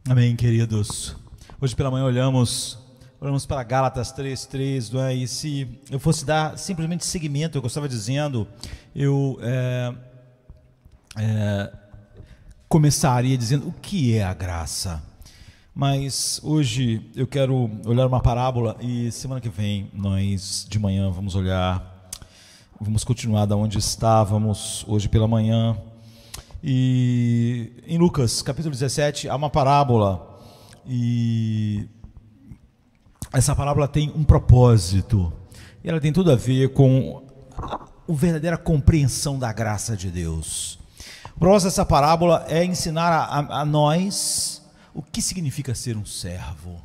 Amém, queridos. Hoje pela manhã olhamos para Gálatas 3:3, não é? E se eu fosse dar simplesmente seguimento ao que eu estava dizendo, eu começaria dizendo o que é a graça. Mas hoje eu quero olhar uma parábola e semana que vem nós de manhã vamos continuar da onde estávamos hoje pela manhã. E em Lucas capítulo 17 há uma parábola, e essa parábola tem um propósito, e ela tem tudo a ver com a verdadeira compreensão da graça de Deus. O propósito dessa parábola é ensinar a nós o que significa ser um servo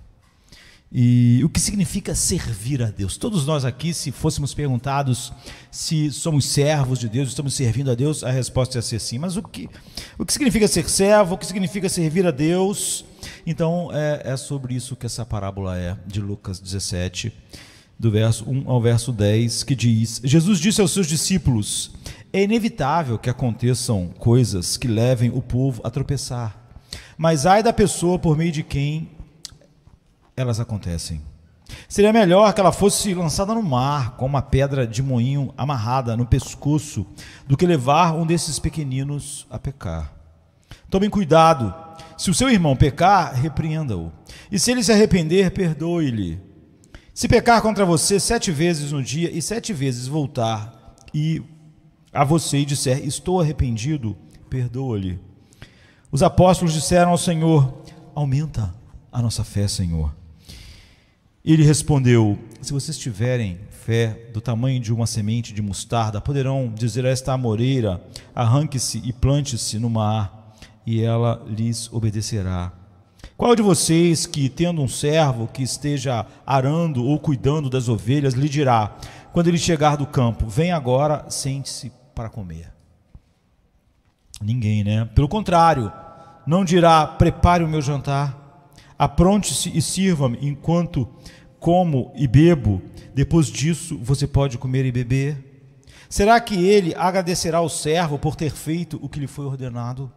e o que significa servir a Deus. Todos nós aqui, se fôssemos perguntados se somos servos de Deus, estamos servindo a Deus, a resposta ia ser sim. Mas o que significa ser servo, o que significa servir a Deus? Então é sobre isso que essa parábola é, de Lucas 17, do verso 1 ao verso 10, que diz: Jesus disse aos seus discípulos: é inevitável que aconteçam coisas que levem o povo a tropeçar, mas ai da pessoa por meio de quem elas acontecem. Seria melhor que ela fosse lançada no mar com uma pedra de moinho amarrada no pescoço do que levar um desses pequeninos a pecar. Tomem cuidado. Se o seu irmão pecar, repreenda-o. E se ele se arrepender, perdoe-lhe. Se pecar contra você 7 vezes no dia e 7 vezes voltar e a você e disser: estou arrependido, perdoa-lhe. Os apóstolos disseram ao Senhor: aumenta a nossa fé, Senhor. Ele respondeu: se vocês tiverem fé do tamanho de uma semente de mostarda, poderão dizer a esta amoreira: arranque-se e plante-se no mar, e ela lhes obedecerá. Qual de vocês que, tendo um servo que esteja arando ou cuidando das ovelhas, lhe dirá, quando ele chegar do campo: vem agora, sente-se para comer? Ninguém, né? Pelo contrário, não dirá: prepare o meu jantar, apronte-se e sirva-me enquanto como e bebo, depois disso você pode comer e beber? Será que ele agradecerá ao servo por ter feito o que lhe foi ordenado?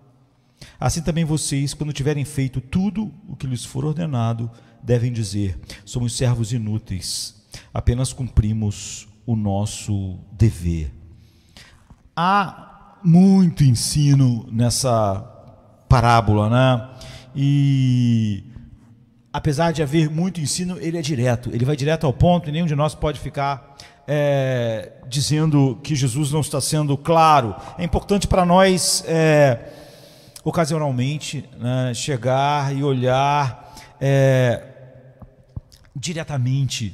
Assim também vocês, quando tiverem feito tudo o que lhes for ordenado, devem dizer: somos servos inúteis, apenas cumprimos o nosso dever. Há muito ensino nessa parábola, né? E apesar de haver muito ensino, ele é direto, ele vai direto ao ponto, e nenhum de nós pode ficar dizendo que Jesus não está sendo claro. É importante para nós, ocasionalmente, né, chegar e olhar diretamente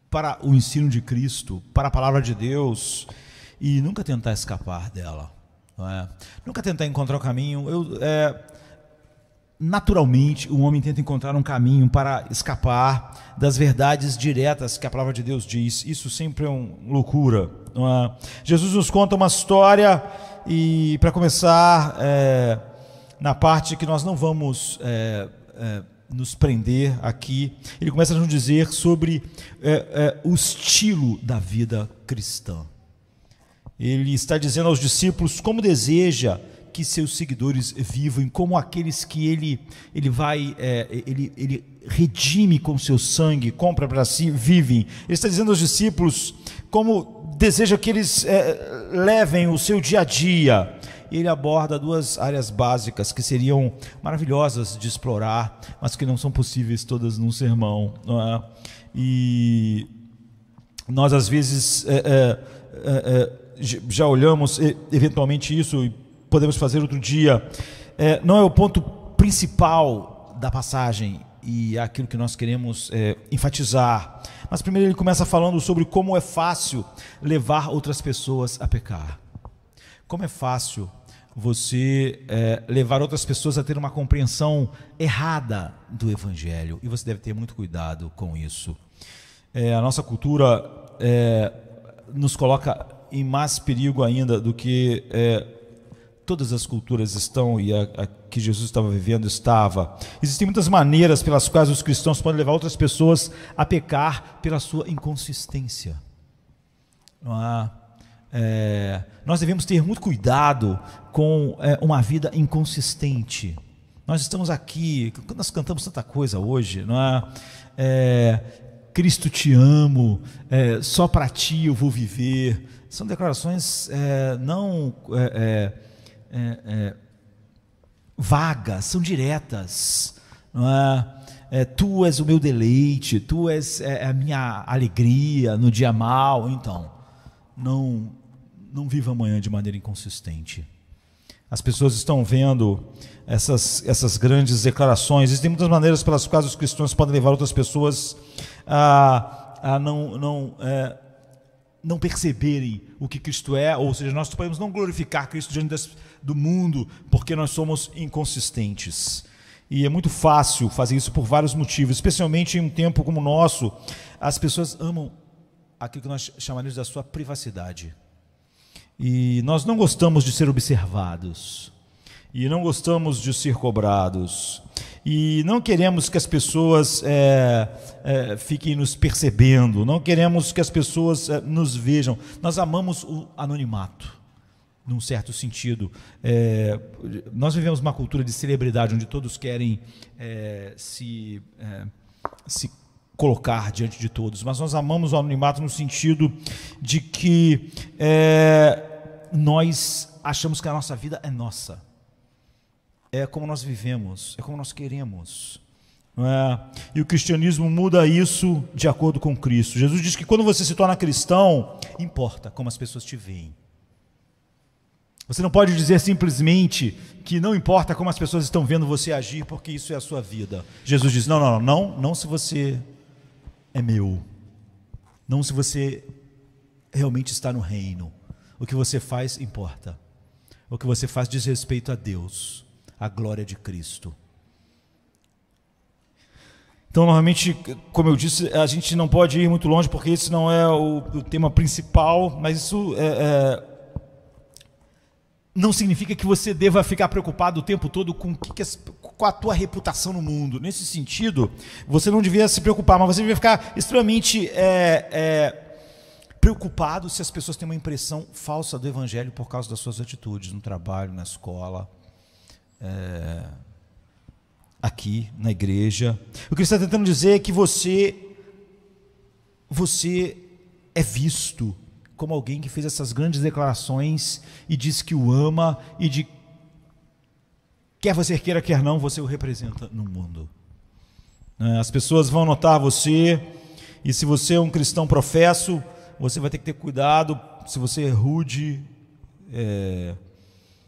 para o ensino de Cristo, para a palavra de Deus, e nunca tentar escapar dela, não é? Nunca tentar encontrar o caminho. Naturalmente, o homem tenta encontrar um caminho para escapar das verdades diretas que a palavra de Deus diz. Isso sempre é uma loucura, não é? Jesus nos conta uma história, e para começar, na parte que nós não vamos nos prender aqui, ele começa a nos dizer sobre o estilo da vida cristã. Ele está dizendo aos discípulos como deseja que seus seguidores vivam, como aqueles que ele redime com seu sangue, compra para si, vivem. Ele está dizendo aos discípulos como deseja que eles levem o seu dia a dia. E ele aborda 2 áreas básicas que seriam maravilhosas de explorar, mas que não são possíveis todas num sermão, não é? E nós às vezes já olhamos eventualmente isso, e podemos fazer outro dia. Não é o ponto principal da passagem e é aquilo que nós queremos enfatizar. Mas primeiro ele começa falando sobre como é fácil levar outras pessoas a pecar. Como é fácil você levar outras pessoas a ter uma compreensão errada do Evangelho. E você deve ter muito cuidado com isso. A nossa cultura nos coloca em mais perigo ainda do que todas as culturas estão, e a que Jesus estava vivendo estava. Existem muitas maneiras pelas quais os cristãos podem levar outras pessoas a pecar pela sua inconsistência. Nós devemos ter muito cuidado com uma vida inconsistente. Nós estamos aqui, nós cantamos tanta coisa hoje, não é? Cristo te amo, só para ti eu vou viver. São declarações não vagas, são diretas, não é? Tu és o meu deleite, tu és a minha alegria no dia mau. Então, não viva amanhã de maneira inconsistente. As pessoas estão vendo essas grandes declarações. Existem muitas maneiras pelas quais os cristãos podem levar outras pessoas a não perceberem o que Cristo é, ou seja, nós podemos não glorificar Cristo diante do mundo porque nós somos inconsistentes. E é muito fácil fazer isso por vários motivos, especialmente em um tempo como o nosso. As pessoas amam aquilo que nós chamaríamos da sua privacidade. E nós não gostamos de ser observados, e não gostamos de ser cobrados, e não queremos que as pessoas fiquem nos percebendo, não queremos que as pessoas nos vejam. Nós amamos o anonimato, num certo sentido. Nós vivemos uma cultura de celebridade, onde todos querem se colocar diante de todos, mas nós amamos o anonimato no sentido de que nós achamos que a nossa vida é nossa, é como nós vivemos, é como nós queremos, não é? E o cristianismo muda isso de acordo com Cristo. Jesus diz que quando você se torna cristão, importa como as pessoas te veem. Você não pode dizer simplesmente que não importa como as pessoas estão vendo você agir, porque isso é a sua vida. Jesus diz, não se você é meu, não se você realmente está no reino. O que você faz importa. O que você faz diz respeito a Deus, a glória de Cristo. Então, normalmente, como eu disse, a gente não pode ir muito longe, porque esse não é o tema principal, mas isso não significa que você deva ficar preocupado o tempo todo com a tua reputação no mundo. Nesse sentido, você não devia se preocupar, mas você devia ficar extremamente preocupado se as pessoas têm uma impressão falsa do Evangelho por causa das suas atitudes, no trabalho, na escola, aqui, na igreja. O que ele está tentando dizer é que você é visto como alguém que fez essas grandes declarações e diz que o ama e quer você queira, quer não, você o representa no mundo. As pessoas vão notar você, e se você é um cristão professo, você vai ter que ter cuidado se você é rude,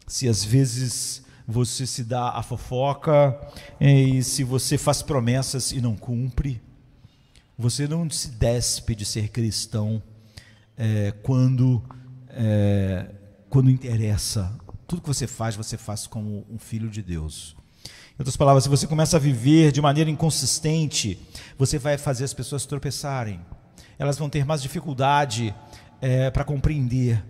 se às vezes você se dá a fofoca, e se você faz promessas e não cumpre. Você não se despe de ser cristão quando interessa. Tudo que você faz como um filho de Deus. Em outras palavras, se você começa a viver de maneira inconsistente, você vai fazer as pessoas tropeçarem. Elas vão ter mais dificuldade para compreender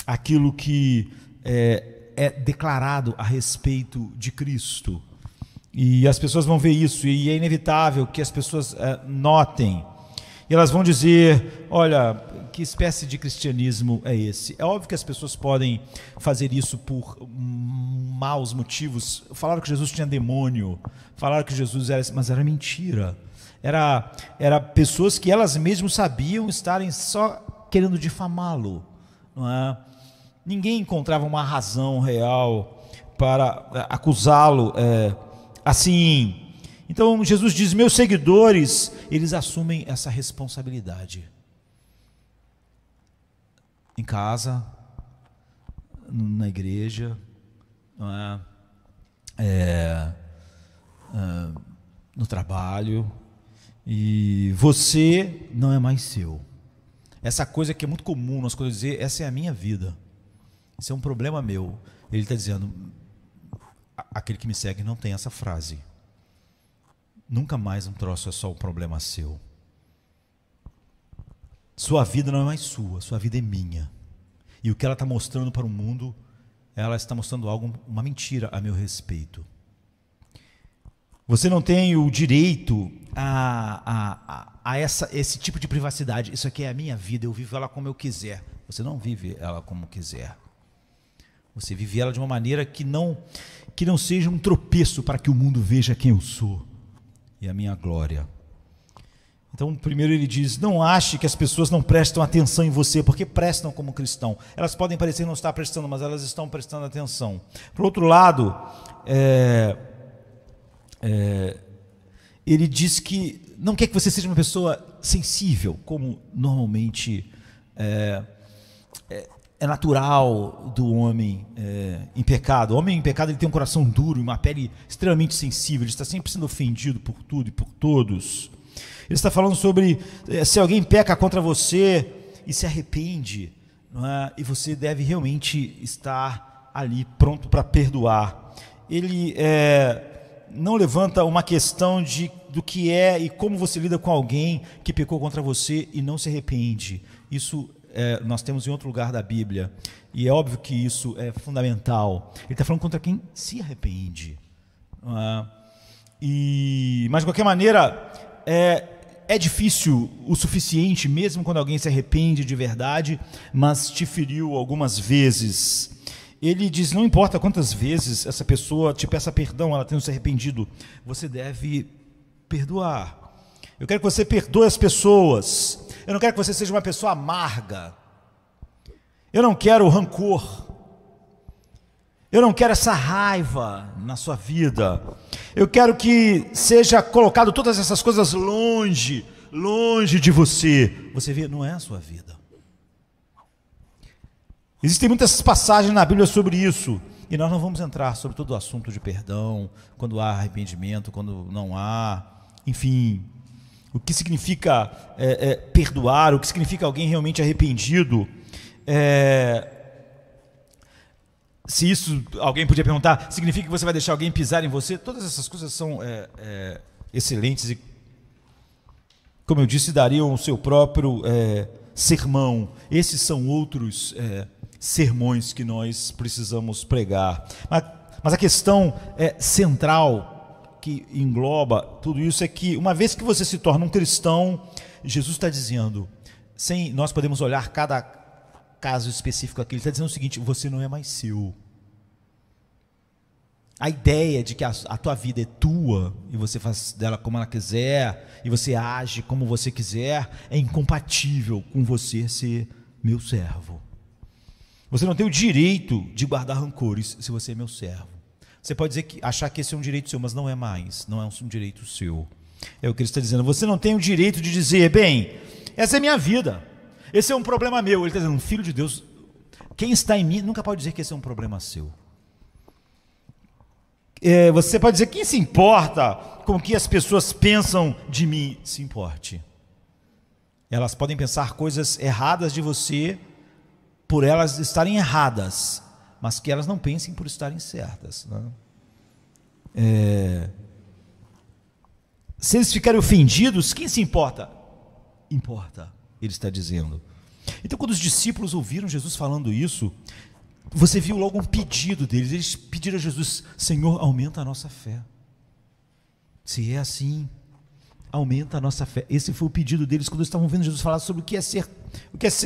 aquilo que é declarado a respeito de Cristo. E as pessoas vão ver isso, e é inevitável que as pessoas notem. E elas vão dizer, olha, que espécie de cristianismo é esse? É óbvio que as pessoas podem fazer isso por maus motivos. Falaram que Jesus tinha demônio, falaram que Jesus era... Mas era mentira. Era pessoas que elas mesmas sabiam estarem só querendo difamá-lo, não é? Ninguém encontrava uma razão real para acusá-lo assim. Então Jesus diz, meus seguidores, eles assumem essa responsabilidade. Em casa, na igreja, não é? No trabalho, e você não é mais seu. Essa coisa que é muito comum nós podemos dizer, essa é a minha vida, isso é um problema meu. Ele está dizendo, aquele que me segue não tem essa frase. Nunca mais um troço é só um problema seu. Sua vida não é mais sua vida é minha. E o que ela está mostrando para o mundo, ela está mostrando uma mentira a meu respeito. Você não tem o direito a esse tipo de privacidade. Isso aqui é a minha vida, eu vivo ela como eu quiser. Você não vive ela como quiser. Você vive ela de uma maneira que que não seja um tropeço para que o mundo veja quem eu sou e a minha glória. Então, primeiro ele diz, não ache que as pessoas não prestam atenção em você, porque prestam como cristão. Elas podem parecer não estar prestando, mas elas estão prestando atenção. Por outro lado, ele diz que não quer que você seja uma pessoa sensível, como normalmente é natural do homem em pecado. O homem em pecado ele tem um coração duro e uma pele extremamente sensível, ele está sempre sendo ofendido por tudo e por todos. Ele está falando sobre se alguém peca contra você e se arrepende, não é? E você deve realmente estar ali pronto para perdoar. Ele não levanta uma questão do que é e como você lida com alguém que pecou contra você e não se arrepende. Isso nós temos em outro lugar da Bíblia, e é óbvio que isso é fundamental. Ele está falando contra quem se arrepende. Mas, de qualquer maneira, é difícil o suficiente, mesmo quando alguém se arrepende de verdade, mas te feriu algumas vezes. Ele diz, não importa quantas vezes essa pessoa te peça perdão, ela tenha se arrependido, você deve perdoar. Eu quero que você perdoe as pessoas. Eu não quero que você seja uma pessoa amarga. Eu não quero rancor. Eu não quero essa raiva na sua vida. Eu quero que seja colocado todas essas coisas longe de você. Você vê, não é a sua vida. Existem muitas passagens na Bíblia sobre isso. E nós não vamos entrar sobre todo o assunto de perdão, quando há arrependimento, quando não há, enfim. O que significa perdoar, o que significa alguém realmente arrependido. Se isso, alguém podia perguntar, significa que você vai deixar alguém pisar em você? Todas essas coisas são excelentes e, como eu disse, dariam o seu próprio sermão. Esses são outros sermões que nós precisamos pregar. Mas a questão central que engloba tudo isso é que, uma vez que você se torna um cristão, Jesus está dizendo, nós podemos olhar cada caso específico aqui, ele está dizendo o seguinte, você não é mais seu. A ideia de que a tua vida é tua, e você faz dela como ela quiser, e você age como você quiser, é incompatível com você ser meu servo. Você não tem o direito de guardar rancores se você é meu servo. Você pode achar que esse é um direito seu, mas não é mais, não é um direito seu. É o que ele está dizendo, você não tem o direito de dizer, bem, essa é minha vida, esse é um problema meu. Ele está dizendo, filho de Deus, quem está em mim nunca pode dizer que esse é um problema seu. Você pode dizer, quem se importa com o que as pessoas pensam de mim? Se importe. Elas podem pensar coisas erradas de você por elas estarem erradas, mas que elas não pensem por estarem certas, né? Se eles ficarem ofendidos, quem se importa? Importa, ele está dizendo. Então, quando os discípulos ouviram Jesus falando isso, você viu logo um pedido deles. Eles pediram a Jesus, Senhor, aumenta a nossa fé. Se é assim, aumenta a nossa fé. Esse foi o pedido deles quando estavam vendo Jesus falar sobre o que é ser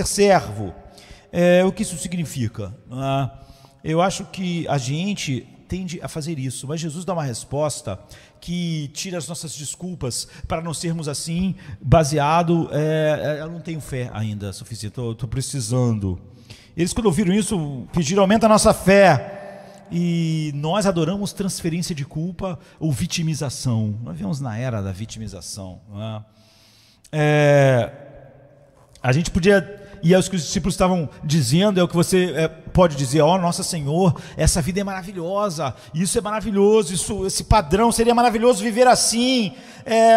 servo. O que isso significa? Eu acho que a gente tende a fazer isso, mas Jesus dá uma resposta que tira as nossas desculpas para não sermos assim, baseado, eu não tenho fé ainda suficiente, estou precisando. Eles, quando ouviram isso, pediram, aumenta a nossa fé, e nós adoramos transferência de culpa ou vitimização. Nós vivemos na era da vitimização, não é? A gente podia... E é o que os discípulos estavam dizendo, é o que você pode dizer, nossa Senhor, essa vida é maravilhosa, isso é maravilhoso, esse padrão seria maravilhoso viver assim,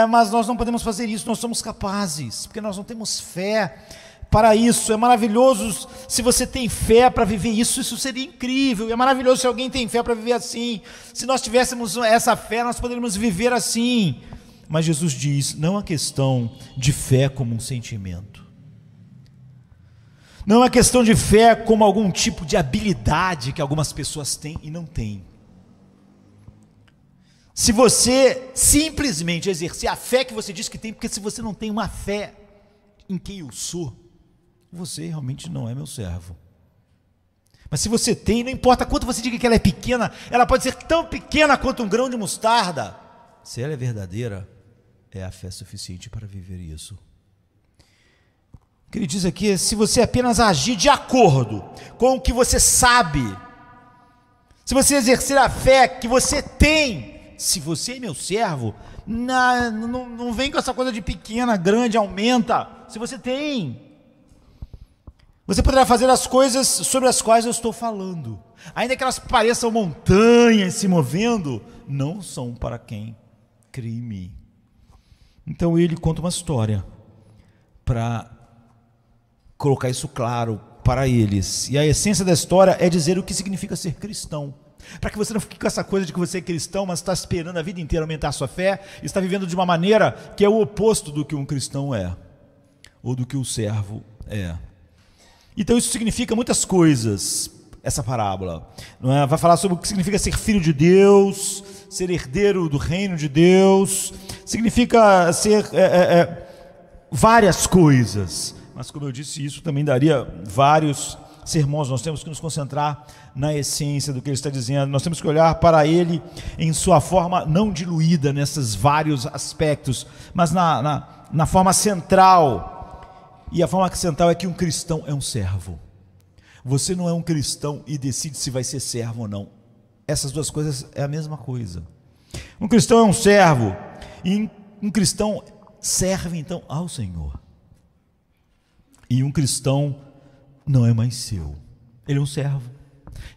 mas nós não podemos fazer isso, nós somos capazes, porque nós não temos fé para isso. É maravilhoso se você tem fé para viver isso, isso seria incrível, é maravilhoso se alguém tem fé para viver assim, se nós tivéssemos essa fé, nós poderíamos viver assim. Mas Jesus diz, não é questão de fé como um sentimento, não é questão de fé como algum tipo de habilidade que algumas pessoas têm e não têm. Se você simplesmente exercer a fé que você diz que tem, porque se você não tem uma fé em quem eu sou, você realmente não é meu servo. Mas se você tem, não importa quanto você diga que ela é pequena, ela pode ser tão pequena quanto um grão de mostarda. Se ela é verdadeira, é a fé suficiente para viver isso. O que ele diz aqui é: se você apenas agir de acordo com o que você sabe, se você exercer a fé que você tem, se você é meu servo, não vem com essa coisa de pequena, grande, aumenta. Se você tem, você poderá fazer as coisas sobre as quais eu estou falando, ainda que elas pareçam montanhas se movendo, não são para quem crê em mim. Então ele conta uma história para colocar isso claro para eles, e a essência da história é dizer o que significa ser cristão, para que você não fique com essa coisa de que você é cristão, mas está esperando a vida inteira aumentar a sua fé, e está vivendo de uma maneira que é o oposto do que um cristão é, ou do que o servo é. Então isso significa muitas coisas, essa parábola, não é? Vai falar sobre o que significa ser filho de Deus, ser herdeiro do reino de Deus, significa ser várias coisas, mas como eu disse, isso também daria vários sermões. Nós temos que nos concentrar na essência do que ele está dizendo, nós temos que olhar para ele em sua forma não diluída nesses vários aspectos, mas na forma central. E a forma central é que um cristão é um servo. Você não é um cristão e decide se vai ser servo ou não. Essas duas coisas é a mesma coisa. Um cristão é um servo, e um cristão serve então ao Senhor. E um cristão não é mais seu. Ele é um servo.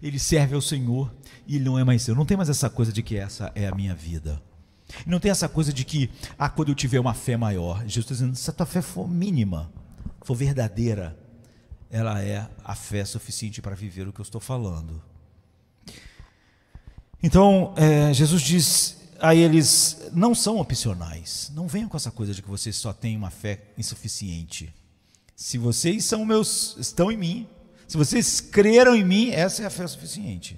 Ele serve ao Senhor e ele não é mais seu. Não tem mais essa coisa de que essa é a minha vida. Não tem essa coisa de que, quando eu tiver uma fé maior, Jesus está dizendo: se a tua fé for mínima, for verdadeira, ela é a fé suficiente para viver o que eu estou falando. Então, Jesus diz a eles: não são opcionais, não venham com essa coisa de que vocês só têm uma fé insuficiente. Se vocês são meus, estão em mim, se vocês creram em mim, essa é a fé suficiente.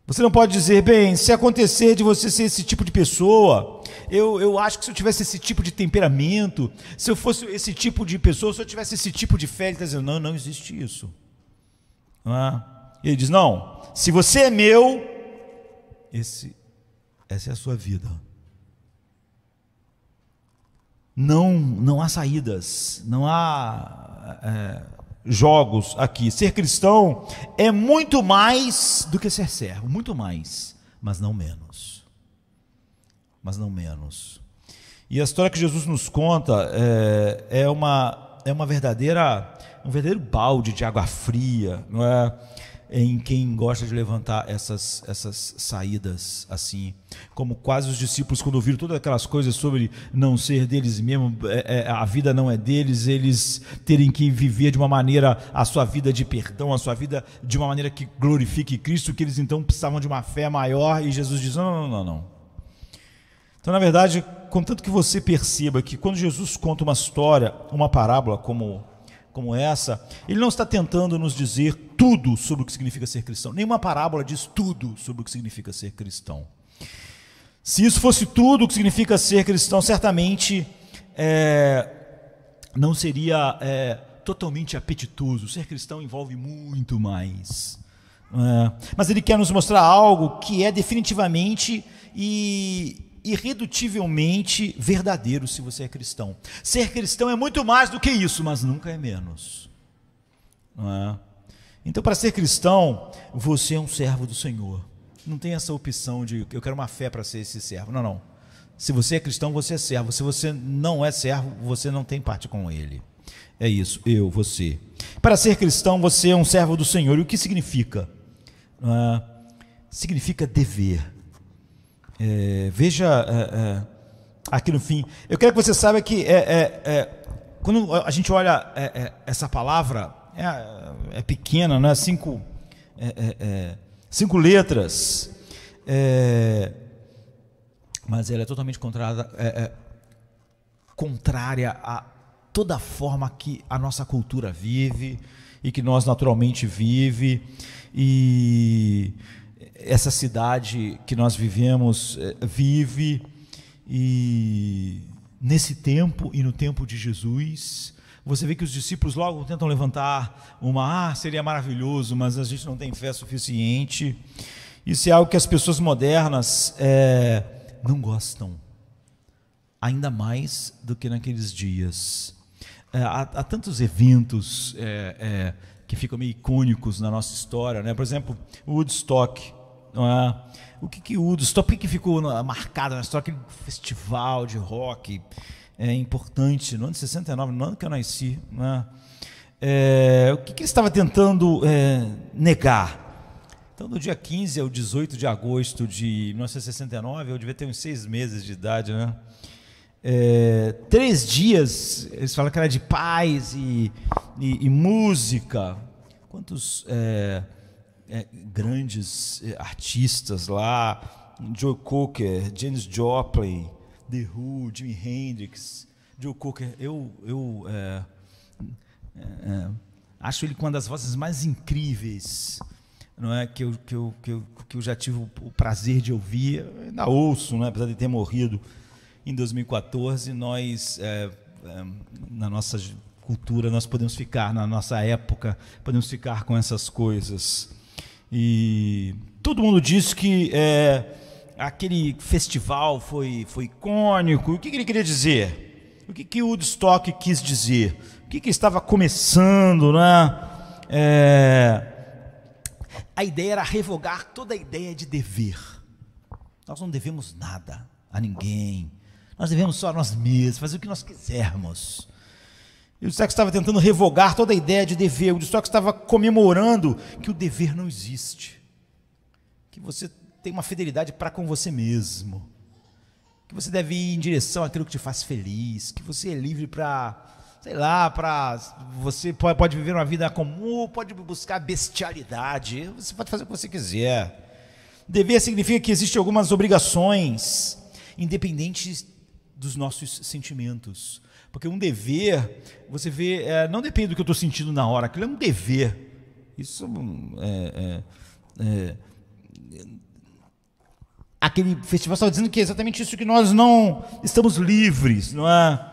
Você não pode dizer: bem, se acontecer de você ser esse tipo de pessoa, eu acho que se eu tivesse esse tipo de temperamento, se eu fosse esse tipo de pessoa, se eu tivesse esse tipo de fé, ele está dizendo: não existe isso. Não é? Ele diz: não, se você é meu, essa é a sua vida. Não há saídas, não há jogos aqui. Ser cristão é muito mais do que ser servo, muito mais, mas não menos. E a história que Jesus nos conta é um verdadeiro balde de água fria, não é? Em quem gosta de levantar essas saídas assim, como quase os discípulos, quando ouviram todas aquelas coisas sobre não ser deles mesmo, a vida não é deles, eles terem que viver de uma maneira a sua vida de perdão, a sua vida de uma maneira que glorifique Cristo, que eles então precisavam de uma fé maior, e Jesus diz: não. Então, na verdade, contanto que você perceba que quando Jesus conta uma história, uma parábola como essa, ele não está tentando nos dizer tudo sobre o que significa ser cristão. Nenhuma parábola diz tudo sobre o que significa ser cristão. Se isso fosse tudo o que significa ser cristão, certamente não seria totalmente apetitoso. Ser cristão envolve muito mais. Mas ele quer nos mostrar algo que é definitivamente e irredutivelmente verdadeiro se você é cristão. Ser cristão é muito mais do que isso, mas nunca é menos. Não é? Então, para ser cristão, você é um servo do Senhor. Não tem essa opção de eu quero uma fé para ser esse servo. Não. Se você é cristão, você é servo. Se você não é servo, você não tem parte com ele. É isso, você. Para ser cristão, você é um servo do Senhor. E o que significa? Significa dever. Veja aqui no fim, eu quero que você saiba que quando a gente olha essa palavra, é pequena, não é? 5 letras, mas ela é totalmente contrária a toda a forma que a nossa cultura vive e que nós naturalmente vive, e essa cidade que nós vivemos vive, e nesse tempo e no tempo de Jesus, Você vê que os discípulos logo tentam levantar seria maravilhoso, mas a gente não tem fé suficiente. Isso é algo que as pessoas modernas não gostam, ainda mais do que naqueles dias. Há tantos eventos que ficam meio icônicos na nossa história, né? Por exemplo, o Woodstock, não é? O que o Woodstock, por que ficou marcado na história? Aquele festival de rock importante, no ano de 69, no ano que eu nasci, né? O que ele estava tentando negar? Então, do dia 15 ao 18 de agosto de 1969, eu devia ter uns 6 meses de idade, né? 3 dias, eles falam que era de paz e música. Quantos grandes artistas lá, Joe Cocker, Janis Joplin, The Who, Jimi Hendrix. Joe Cocker, eu acho ele com uma das vozes mais incríveis, não é, que eu já tive o prazer de ouvir. Eu ainda ouço, não é, apesar de ter morrido em 2014. Nós, na nossa cultura, nós podemos ficar, na nossa época, podemos ficar com essas coisas. E todo mundo diz que aquele festival foi icônico. O que ele queria dizer? O que o Woodstock quis dizer? O que estava começando, né? A ideia era revogar toda a ideia de dever. Nós não devemos nada a ninguém. Nós devemos só a nós mesmos, fazer o que nós quisermos. E o Woodstock estava tentando revogar toda a ideia de dever. O Woodstock estava comemorando que o dever não existe. Que você tem uma fidelidade para com você mesmo. Que você deve ir em direção àquilo que te faz feliz. Que você é livre para, você pode viver uma vida comum, pode buscar bestialidade. Você pode fazer o que você quiser. Dever significa que existem algumas obrigações, independentes dos nossos sentimentos. Porque um dever, você vê, não depende do que eu estou sentindo na hora, aquilo é um dever. Isso aquele festival estava dizendo que é exatamente isso, que nós não estamos livres, não é?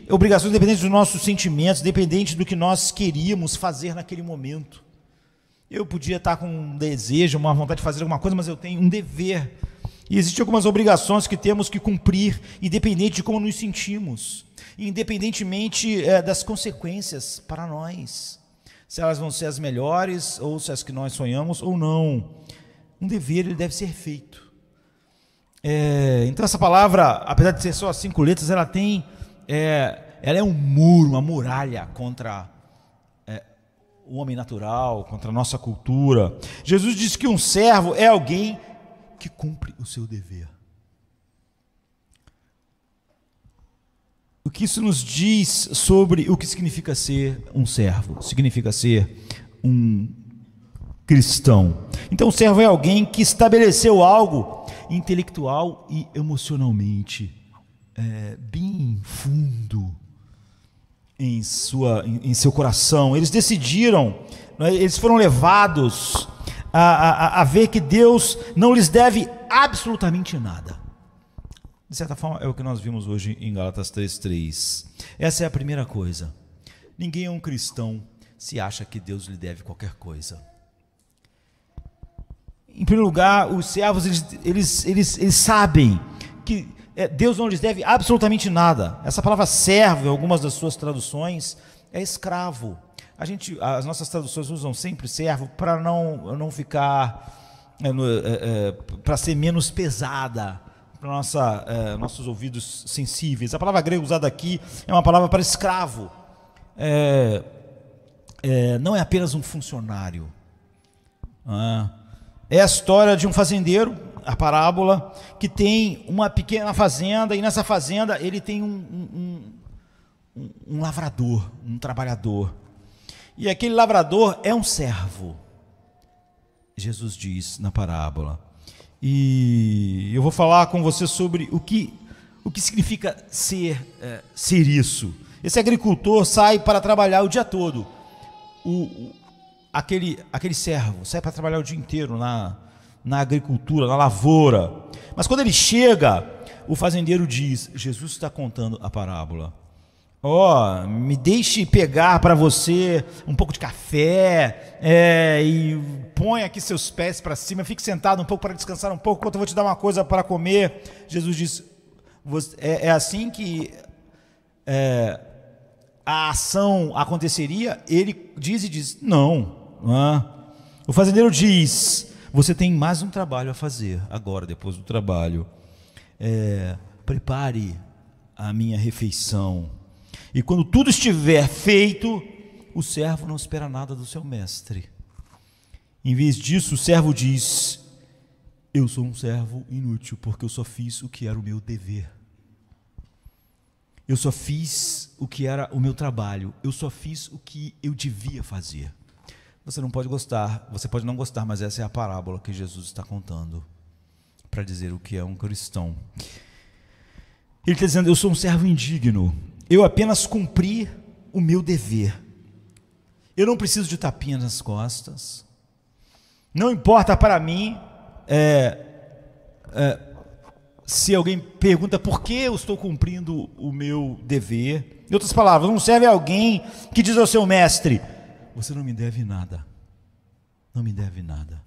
Obrigações independentes dos nossos sentimentos, independente do que nós queríamos fazer naquele momento. Eu podia estar com um desejo, uma vontade de fazer alguma coisa, mas eu tenho um dever. E existem algumas obrigações que temos que cumprir, independente de como nos sentimos, independentemente das consequências para nós, se elas vão ser as melhores, ou se as que nós sonhamos, ou não. Um dever, ele deve ser feito. Então essa palavra, apesar de ser só 5 letras, ela é um muro, uma muralha contra o homem natural, contra a nossa cultura. Jesus disse que um servo é alguém que cumpre o seu dever. O que isso nos diz sobre o que significa ser um servo? Significa ser um cristão. Então, o servo é alguém que estabeleceu algo intelectual e emocionalmente bem fundo em seu coração. Eles decidiram, eles foram levados a ver que Deus não lhes deve absolutamente nada. De certa forma, é o que nós vimos hoje em Gálatas 3:3. Essa é a primeira coisa. Ninguém é um cristão se acha que Deus lhe deve qualquer coisa. Em primeiro lugar, os servos, eles sabem que Deus não lhes deve absolutamente nada. Essa palavra servo, em algumas das suas traduções, é escravo. As nossas traduções usam sempre servo para não ficar, para ser menos pesada para nossos ouvidos sensíveis. A palavra grega usada aqui é uma palavra para escravo. Não é apenas um funcionário. É a história de um fazendeiro, a parábola, que tem uma pequena fazenda, e nessa fazenda ele tem um lavrador, um trabalhador. E aquele lavrador é um servo, Jesus diz na parábola. E eu vou falar com você sobre o que significa ser isso. Esse agricultor sai para trabalhar o dia todo. Aquele servo sai para trabalhar o dia inteiro na agricultura, na lavoura. Mas quando ele chega, o fazendeiro diz, Jesus está contando a parábola. Ó, me deixe pegar para você um pouco de café, e põe aqui seus pés para cima, fique sentado um pouco para descansar um pouco, enquanto eu vou te dar uma coisa para comer. Jesus diz, é assim que a ação aconteceria? Ele diz, não. O fazendeiro diz, você tem mais um trabalho a fazer agora, depois do trabalho. Prepare a minha refeição. E quando tudo estiver feito, o servo não espera nada do seu mestre. Em vez disso, o servo diz, eu sou um servo inútil, porque eu só fiz o que era o meu dever. Eu só fiz o que era o meu trabalho. Eu só fiz o que eu devia fazer. Você não pode gostar, você pode não gostar, mas essa é a parábola que Jesus está contando para dizer o que é um cristão. Ele está dizendo, eu sou um servo indigno. Eu apenas cumpri o meu dever. Eu não preciso de tapinha nas costas. Não importa para mim se alguém pergunta por que eu estou cumprindo o meu dever. Em outras palavras, não serve alguém que diz ao seu mestre, você não me deve nada. Não me deve nada.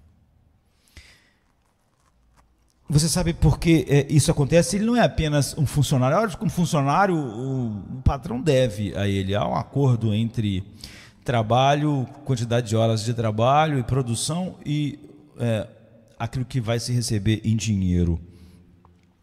Você sabe por que isso acontece? Ele não é apenas um funcionário. É óbvio que um funcionário, o patrão deve a ele. Há um acordo entre trabalho, quantidade de horas de trabalho e produção e aquilo que vai se receber em dinheiro.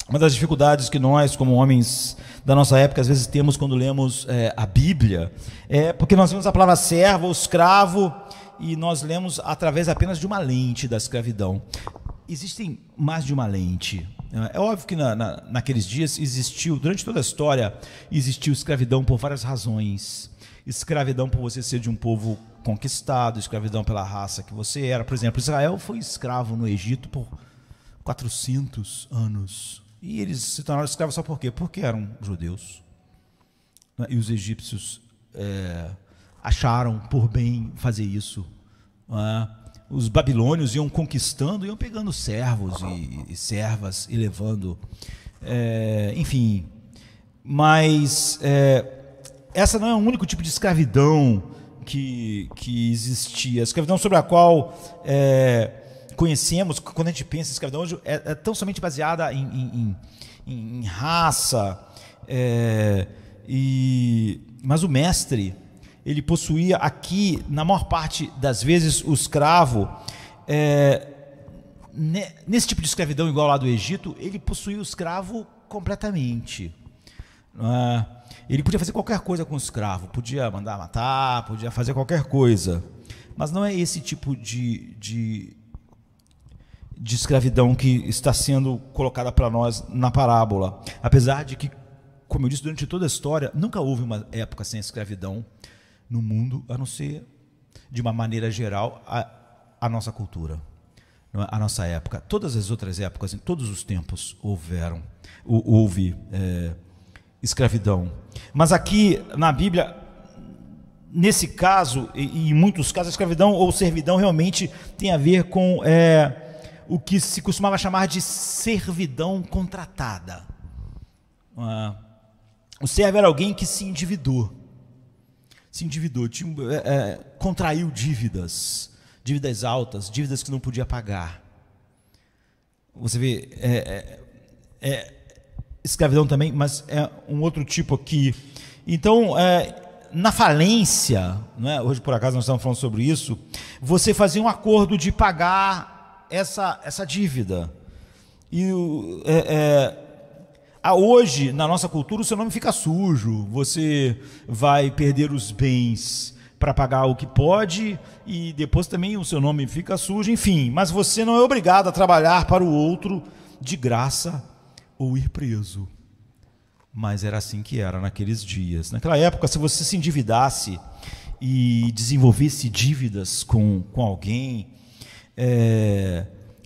Uma das dificuldades que nós, como homens da nossa época, às vezes temos quando lemos a Bíblia, é porque nós vemos a palavra servo ou escravo e nós lemos através apenas de uma lente da escravidão. Existem mais de uma lente. É óbvio que naqueles dias existiu, durante toda a história, existiu escravidão por várias razões. Escravidão por você ser de um povo conquistado, escravidão pela raça que você era. Por exemplo, Israel foi escravo no Egito por 400 anos. E eles se tornaram escravos só por quê? Porque eram judeus. E os egípcios acharam por bem fazer isso. Os babilônios iam conquistando, iam pegando servos e servas e levando, enfim. Mas essa não é o único tipo de escravidão que existia. A escravidão sobre a qual conhecemos, quando a gente pensa em escravidão hoje, é tão somente baseada em raça, mas o mestre, ele possuía aqui, na maior parte das vezes, o escravo, nesse tipo de escravidão igual lá do Egito, ele possuía o escravo completamente. Ele podia fazer qualquer coisa com o escravo, podia mandar matar, podia fazer qualquer coisa, mas não é esse tipo de escravidão que está sendo colocada para nós na parábola. Apesar de que, como eu disse, durante toda a história, nunca houve uma época sem escravidão no mundo, a não ser, de uma maneira geral, a nossa cultura, a nossa época. Todas as outras épocas, em todos os tempos, houve escravidão. Mas aqui na Bíblia, nesse caso, e em muitos casos, a escravidão ou servidão realmente tem a ver com o que se costumava chamar de servidão contratada. O servo era alguém que se endividou, contraiu dívidas altas, dívidas que não podia pagar. Você vê, escravidão também, mas é um outro tipo aqui. Então, na falência, né, hoje por acaso nós estamos falando sobre isso, você fazia um acordo de pagar essa dívida. E hoje, na nossa cultura, o seu nome fica sujo, você vai perder os bens para pagar o que pode, e depois também o seu nome fica sujo, enfim, mas você não é obrigado a trabalhar para o outro de graça ou ir preso. Mas era assim que era naqueles dias. Naquela época, se você se endividasse e desenvolvesse dívidas com alguém,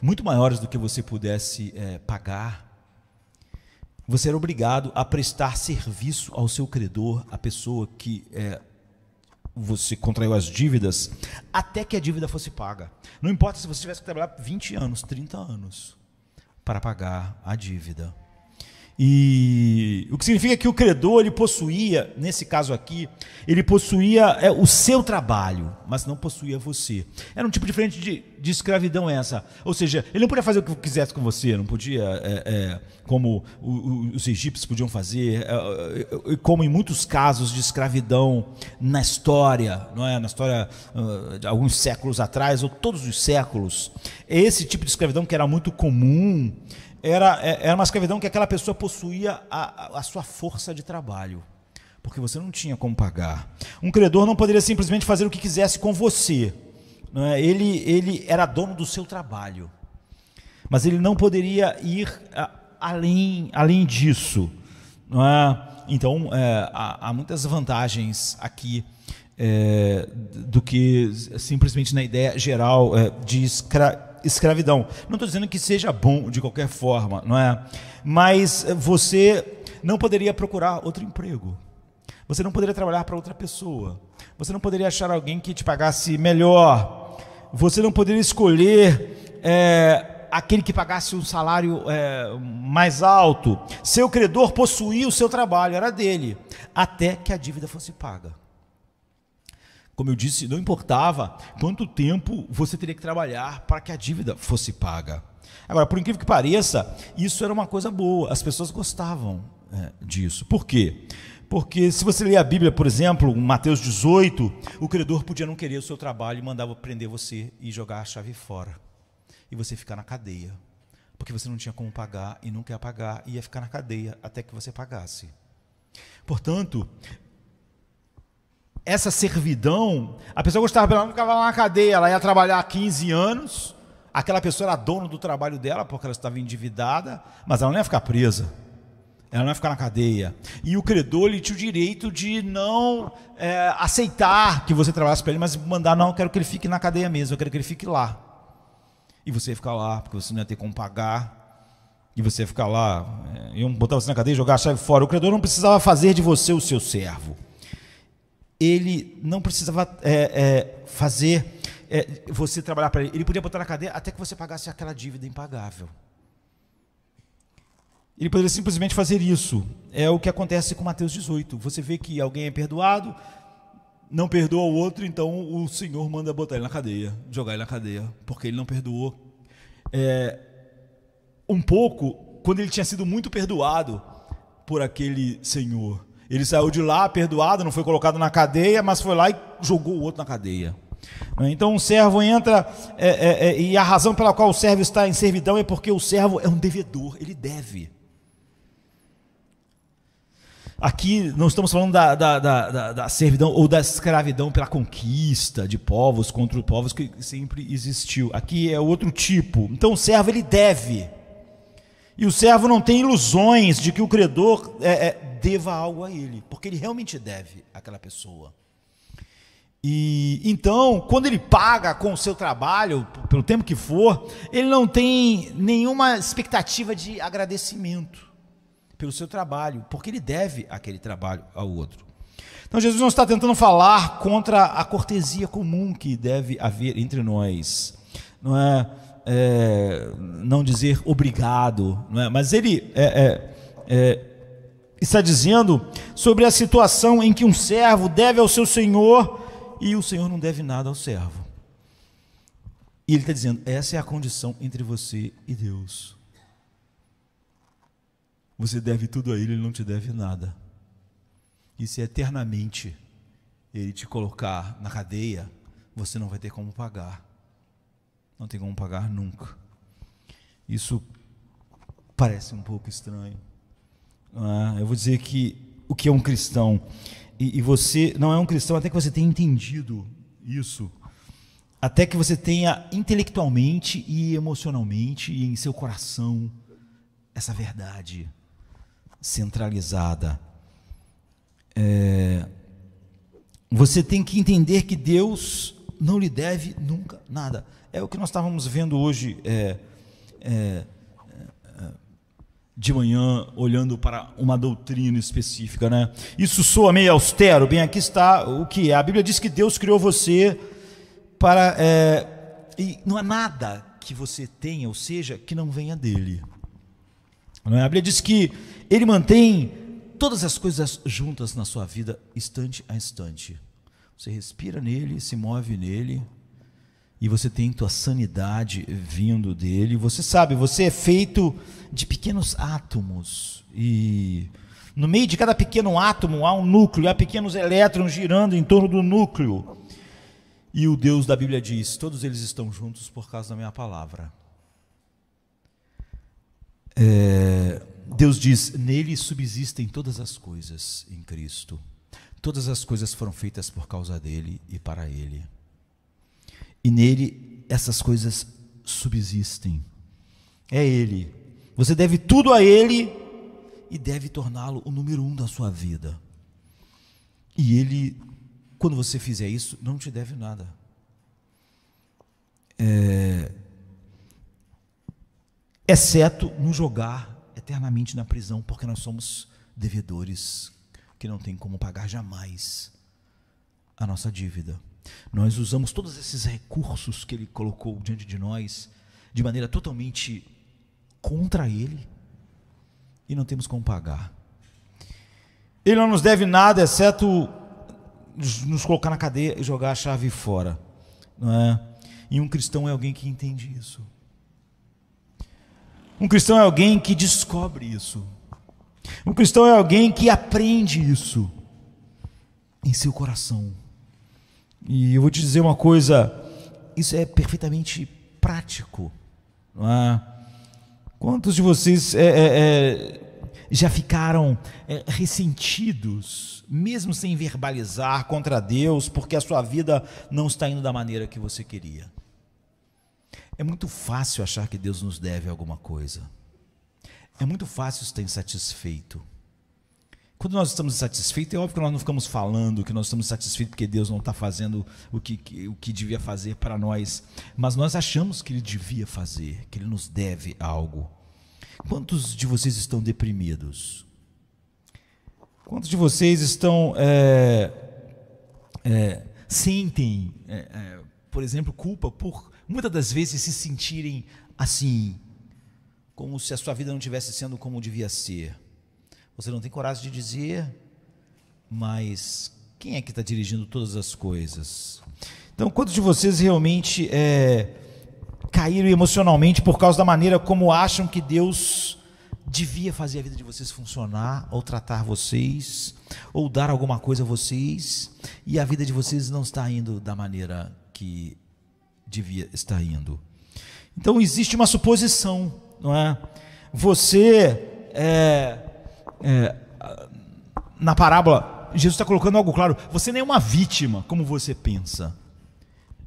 muito maiores do que você pudesse pagar, você era obrigado a prestar serviço ao seu credor, a pessoa que você contraiu as dívidas, até que a dívida fosse paga. Não importa se você tivesse que trabalhar 20 anos, 30 anos, para pagar a dívida. E o que significa que o credor, ele possuía, nesse caso aqui, ele possuía o seu trabalho, mas não possuía você. Era um tipo diferente de escravidão essa. Ou seja, ele não podia fazer o que quisesse com você, não podia, como os egípcios podiam fazer, como em muitos casos de escravidão na história, não é? Na história de alguns séculos atrás, ou todos os séculos. Esse tipo de escravidão que era muito comum, era uma escravidão que aquela pessoa possuía a sua força de trabalho, porque você não tinha como pagar. Um credor não poderia simplesmente fazer o que quisesse com você, não é? Ele era dono do seu trabalho, mas ele não poderia ir além disso, não é? Então, há muitas vantagens aqui do que simplesmente na ideia geral de escravidão. Não estou dizendo que seja bom de qualquer forma, não é? Mas você não poderia procurar outro emprego. Você não poderia trabalhar para outra pessoa. Você não poderia achar alguém que te pagasse melhor. Você não poderia escolher aquele que pagasse um salário mais alto. Seu credor possuía o seu trabalho, era dele, até que a dívida fosse paga. Como eu disse, não importava quanto tempo você teria que trabalhar para que a dívida fosse paga. Agora, por incrível que pareça, isso era uma coisa boa, as pessoas gostavam disso. Por quê? Porque se você ler a Bíblia, por exemplo, em Mateus 18, o credor podia não querer o seu trabalho e mandava prender você e jogar a chave fora. E você ficar na cadeia. Porque você não tinha como pagar e não quer pagar e ia ficar na cadeia até que você pagasse. Portanto, essa servidão, a pessoa gostava, ela não ficava lá na cadeia, ela ia trabalhar 15 anos, aquela pessoa era dona do trabalho dela, porque ela estava endividada, mas ela não ia ficar presa, ela não ia ficar na cadeia. E o credor, ele tinha o direito de não aceitar que você trabalhasse para ele, mas mandar, não, eu quero que ele fique na cadeia mesmo, eu quero que ele fique lá. E você ia ficar lá, porque você não ia ter como pagar, e você ia ficar lá, iam botar você na cadeia e jogar a chave fora. O credor não precisava fazer de você o seu servo. Ele não precisava fazer você trabalhar para ele. Ele podia botar na cadeia até que você pagasse aquela dívida impagável. Ele poderia simplesmente fazer isso. É o que acontece com Mateus 18. Você vê que alguém é perdoado, não perdoa o outro, então o Senhor manda botar ele na cadeia, jogar ele na cadeia, porque ele não perdoou. Um pouco, quando ele tinha sido muito perdoado por aquele Senhor. Ele saiu de lá perdoado, não foi colocado na cadeia, mas foi lá e jogou o outro na cadeia. Então o servo entra, e a razão pela qual o servo está em servidão é porque o servo é um devedor, ele deve. Aqui não estamos falando da servidão ou da escravidão pela conquista de povos contra povos que sempre existiu. Aqui é outro tipo. Então o servo, ele deve. E o servo não tem ilusões de que o credor deva algo a ele, porque ele realmente deve àquela pessoa. E então, quando ele paga com o seu trabalho, pelo tempo que for, ele não tem nenhuma expectativa de agradecimento pelo seu trabalho, porque ele deve aquele trabalho ao outro. Então Jesus não está tentando falar contra a cortesia comum que deve haver entre nós, não não dizer obrigado, não é? Mas ele está dizendo sobre a situação em que um servo deve ao seu senhor e o senhor não deve nada ao servo. E ele está dizendo, essa é a condição entre você e Deus. Você deve tudo a ele, ele não te deve nada. E se eternamente ele te colocar na cadeia, você não vai ter como pagar. Não tem como pagar nunca. Isso parece um pouco estranho. Eu vou dizer que o que é um cristão, e você não é um cristão até que você tenha entendido isso, até que você tenha intelectualmente e emocionalmente e em seu coração essa verdade centralizada. Você tem que entender que Deus não lhe deve nunca nada. É o que nós estávamos vendo hoje de manhã, olhando para uma doutrina específica, né? Isso soa meio austero. Bem, aqui está o que é. A Bíblia diz que Deus criou você para... e não há nada que você tenha, ou seja, que não venha dele. A Bíblia diz que Ele mantém todas as coisas juntas na sua vida, instante a instante. Você respira nele, se move nele, e você tem tua sanidade vindo dele. Você sabe, você é feito de pequenos átomos, e no meio de cada pequeno átomo há um núcleo, há pequenos elétrons girando em torno do núcleo. E o Deus da Bíblia diz: todos eles estão juntos por causa da minha palavra. Deus diz: nele subsistem todas as coisas, em Cristo. Todas as coisas foram feitas por causa dele e para ele. E nele essas coisas subsistem. É ele. Você deve tudo a ele e deve torná-lo o número 1 da sua vida. E ele, quando você fizer isso, não te deve nada. Exceto nos jogar eternamente na prisão, porque nós somos devedores que não tem como pagar jamais a nossa dívida. Nós usamos todos esses recursos que ele colocou diante de nós de maneira totalmente contra ele e não temos como pagar. Ele não nos deve nada, exceto nos colocar na cadeia e jogar a chave fora, não é? E um cristão é alguém que entende isso. Um cristão é alguém que descobre isso. Um cristão é alguém que aprende isso em seu coração. E eu vou te dizer uma coisa, isso é perfeitamente prático, não é? Quantos de vocês já ficaram ressentidos, mesmo sem verbalizar, contra Deus, porque a sua vida não está indo da maneira que você queria? É muito fácil achar que Deus nos deve alguma coisa. É muito fácil estar insatisfeito. Quando nós estamos insatisfeitos, é óbvio que nós não ficamos falando que nós estamos insatisfeitos porque Deus não está fazendo o que devia fazer para nós, mas nós achamos que Ele devia fazer, que Ele nos deve algo. Quantos de vocês estão deprimidos? Quantos de vocês estão sentem, por exemplo, culpa por muitas das vezes se sentirem assim, como se a sua vida não estivesse sendo como devia ser? Você não tem coragem de dizer, mas quem é que está dirigindo todas as coisas? Então, quantos de vocês realmente caíram emocionalmente por causa da maneira como acham que Deus devia fazer a vida de vocês funcionar, ou tratar vocês, ou dar alguma coisa a vocês, e a vida de vocês não está indo da maneira que devia estar indo? Então, existe uma suposição, não é? Você na parábola, Jesus está colocando algo claro: você nem é uma vítima, como você pensa,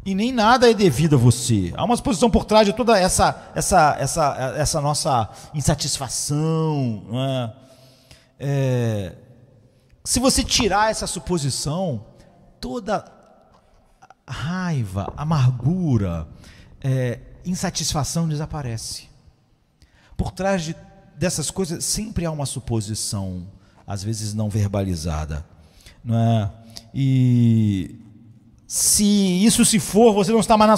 e nem nada é devido a você. Há uma suposição por trás de toda essa nossa insatisfação, não é? Se você tirar essa suposição, toda raiva, amargura, insatisfação desaparece. Por trás dessas coisas sempre há uma suposição, às vezes não verbalizada, não é? E se isso se for, você não está mais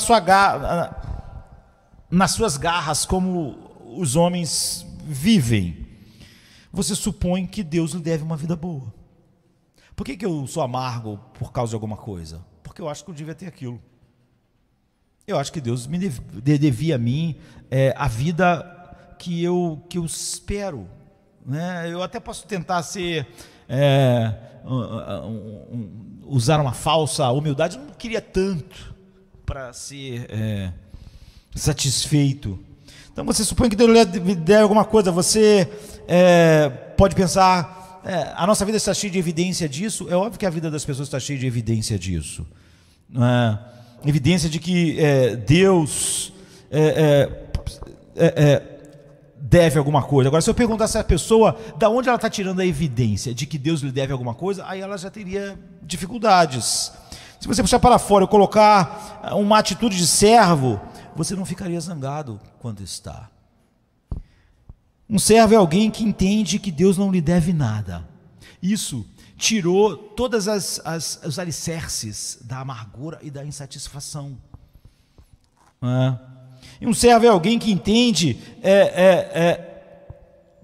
nas suas garras como os homens vivem. Você supõe que Deus lhe deve uma vida boa. Por que eu sou amargo por causa de alguma coisa? Porque eu acho que eu devia ter aquilo. Eu acho que Deus me devia a mim a vida que eu espero, né? Eu até posso tentar usar uma falsa humildade. Eu não queria tanto para ser satisfeito. Então você supõe que Deus lhe deve alguma coisa. Você pode pensar, a nossa vida está cheia de evidência disso. É óbvio que a vida das pessoas está cheia de evidência disso, não é? Evidência de que Deus deve alguma coisa. Agora, se eu perguntasse a pessoa da onde ela está tirando a evidência de que Deus lhe deve alguma coisa, aí ela já teria dificuldades. Se você puxar para fora e colocar uma atitude de servo, você não ficaria zangado quando está. Um servo é alguém que entende que Deus não lhe deve nada. Isso tirou todas os alicerces da amargura e da insatisfação. E um servo é alguém que entende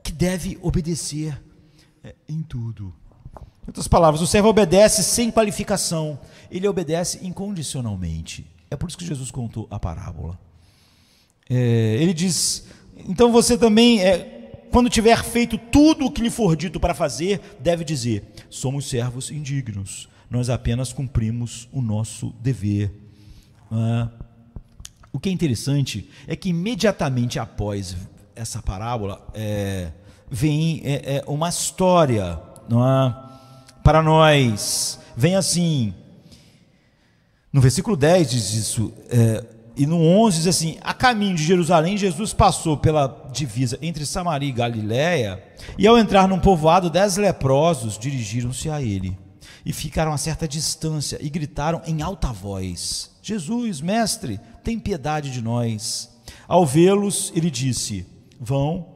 que deve obedecer em tudo. Em outras palavras, o servo obedece sem qualificação, ele obedece incondicionalmente. É por isso que Jesus contou a parábola. Ele diz, então você também, quando tiver feito tudo o que lhe for dito para fazer, deve dizer, somos servos indignos, nós apenas cumprimos o nosso dever. O que é interessante é que imediatamente após essa parábola, vem uma história, não é? Para nós. Vem assim, no versículo 10 diz isso, e no 11 diz assim, a caminho de Jerusalém, Jesus passou pela divisa entre Samaria e Galiléia, e ao entrar num povoado, 10 leprosos dirigiram-se a ele, e ficaram a certa distância, e gritaram em alta voz, Jesus, mestre, tem piedade de nós. Ao vê-los, ele disse, vão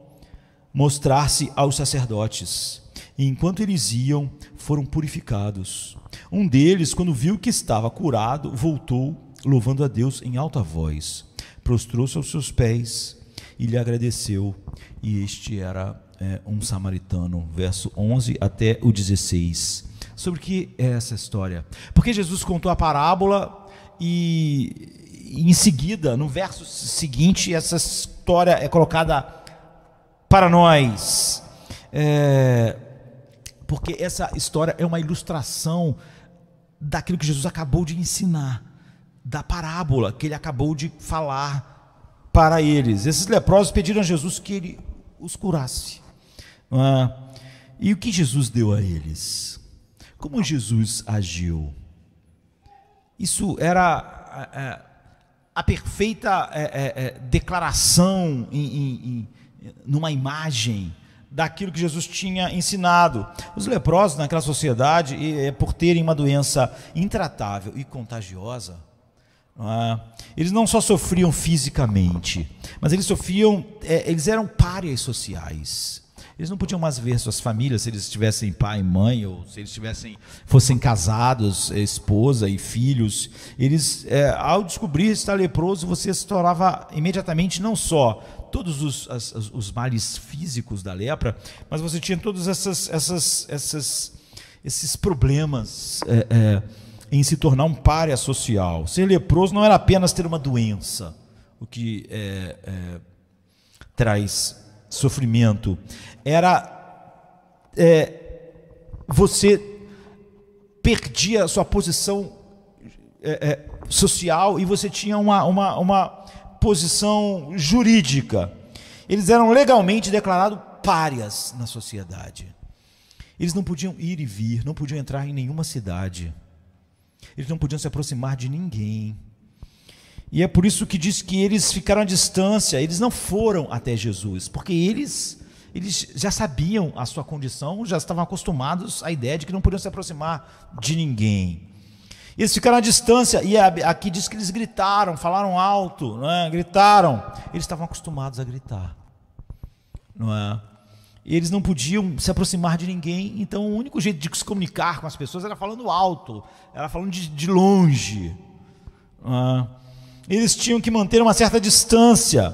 mostrar-se aos sacerdotes. E enquanto eles iam, foram purificados. Um deles, quando viu que estava curado, voltou, louvando a Deus em alta voz. Prostrou-se aos seus pés e lhe agradeceu. E este era um samaritano. Verso 11 até o 16. Sobre o que é essa história? Porque Jesus contou a parábola e em seguida, no verso seguinte, essa história é colocada para nós. Porque essa história é uma ilustração daquilo que Jesus acabou de ensinar, da parábola que ele acabou de falar para eles. Esses leprosos pediram a Jesus que ele os curasse. E o que Jesus deu a eles? Como Jesus agiu? Isso era a perfeita declaração numa imagem daquilo que Jesus tinha ensinado. Os leprosos naquela sociedade, por terem uma doença intratável e contagiosa, eles não só sofriam fisicamente, mas eles eram párias sociais. Eles não podiam mais ver suas famílias se eles tivessem pai e mãe, ou se eles fossem casados, esposa e filhos. Eles, ao descobrir estar leproso, você se tornava imediatamente não só todos os males físicos da lepra, mas você tinha todos esses problemas em se tornar um pária social. Ser leproso não era apenas ter uma doença, o que traz sofrimento, você perdia a sua posição social e você tinha uma posição jurídica. Eles eram legalmente declarados párias na sociedade. Eles não podiam ir e vir, não podiam entrar em nenhuma cidade, eles não podiam se aproximar de ninguém. E é por isso que diz que eles ficaram à distância, eles não foram até Jesus, porque eles já sabiam a sua condição, já estavam acostumados à ideia de que não podiam se aproximar de ninguém. Eles ficaram à distância, e aqui diz que eles gritaram, falaram alto, não é? Gritaram, eles estavam acostumados a gritar, não é? Eles não podiam se aproximar de ninguém, então o único jeito de se comunicar com as pessoas era falando alto, era falando de longe, não é? Eles tinham que manter uma certa distância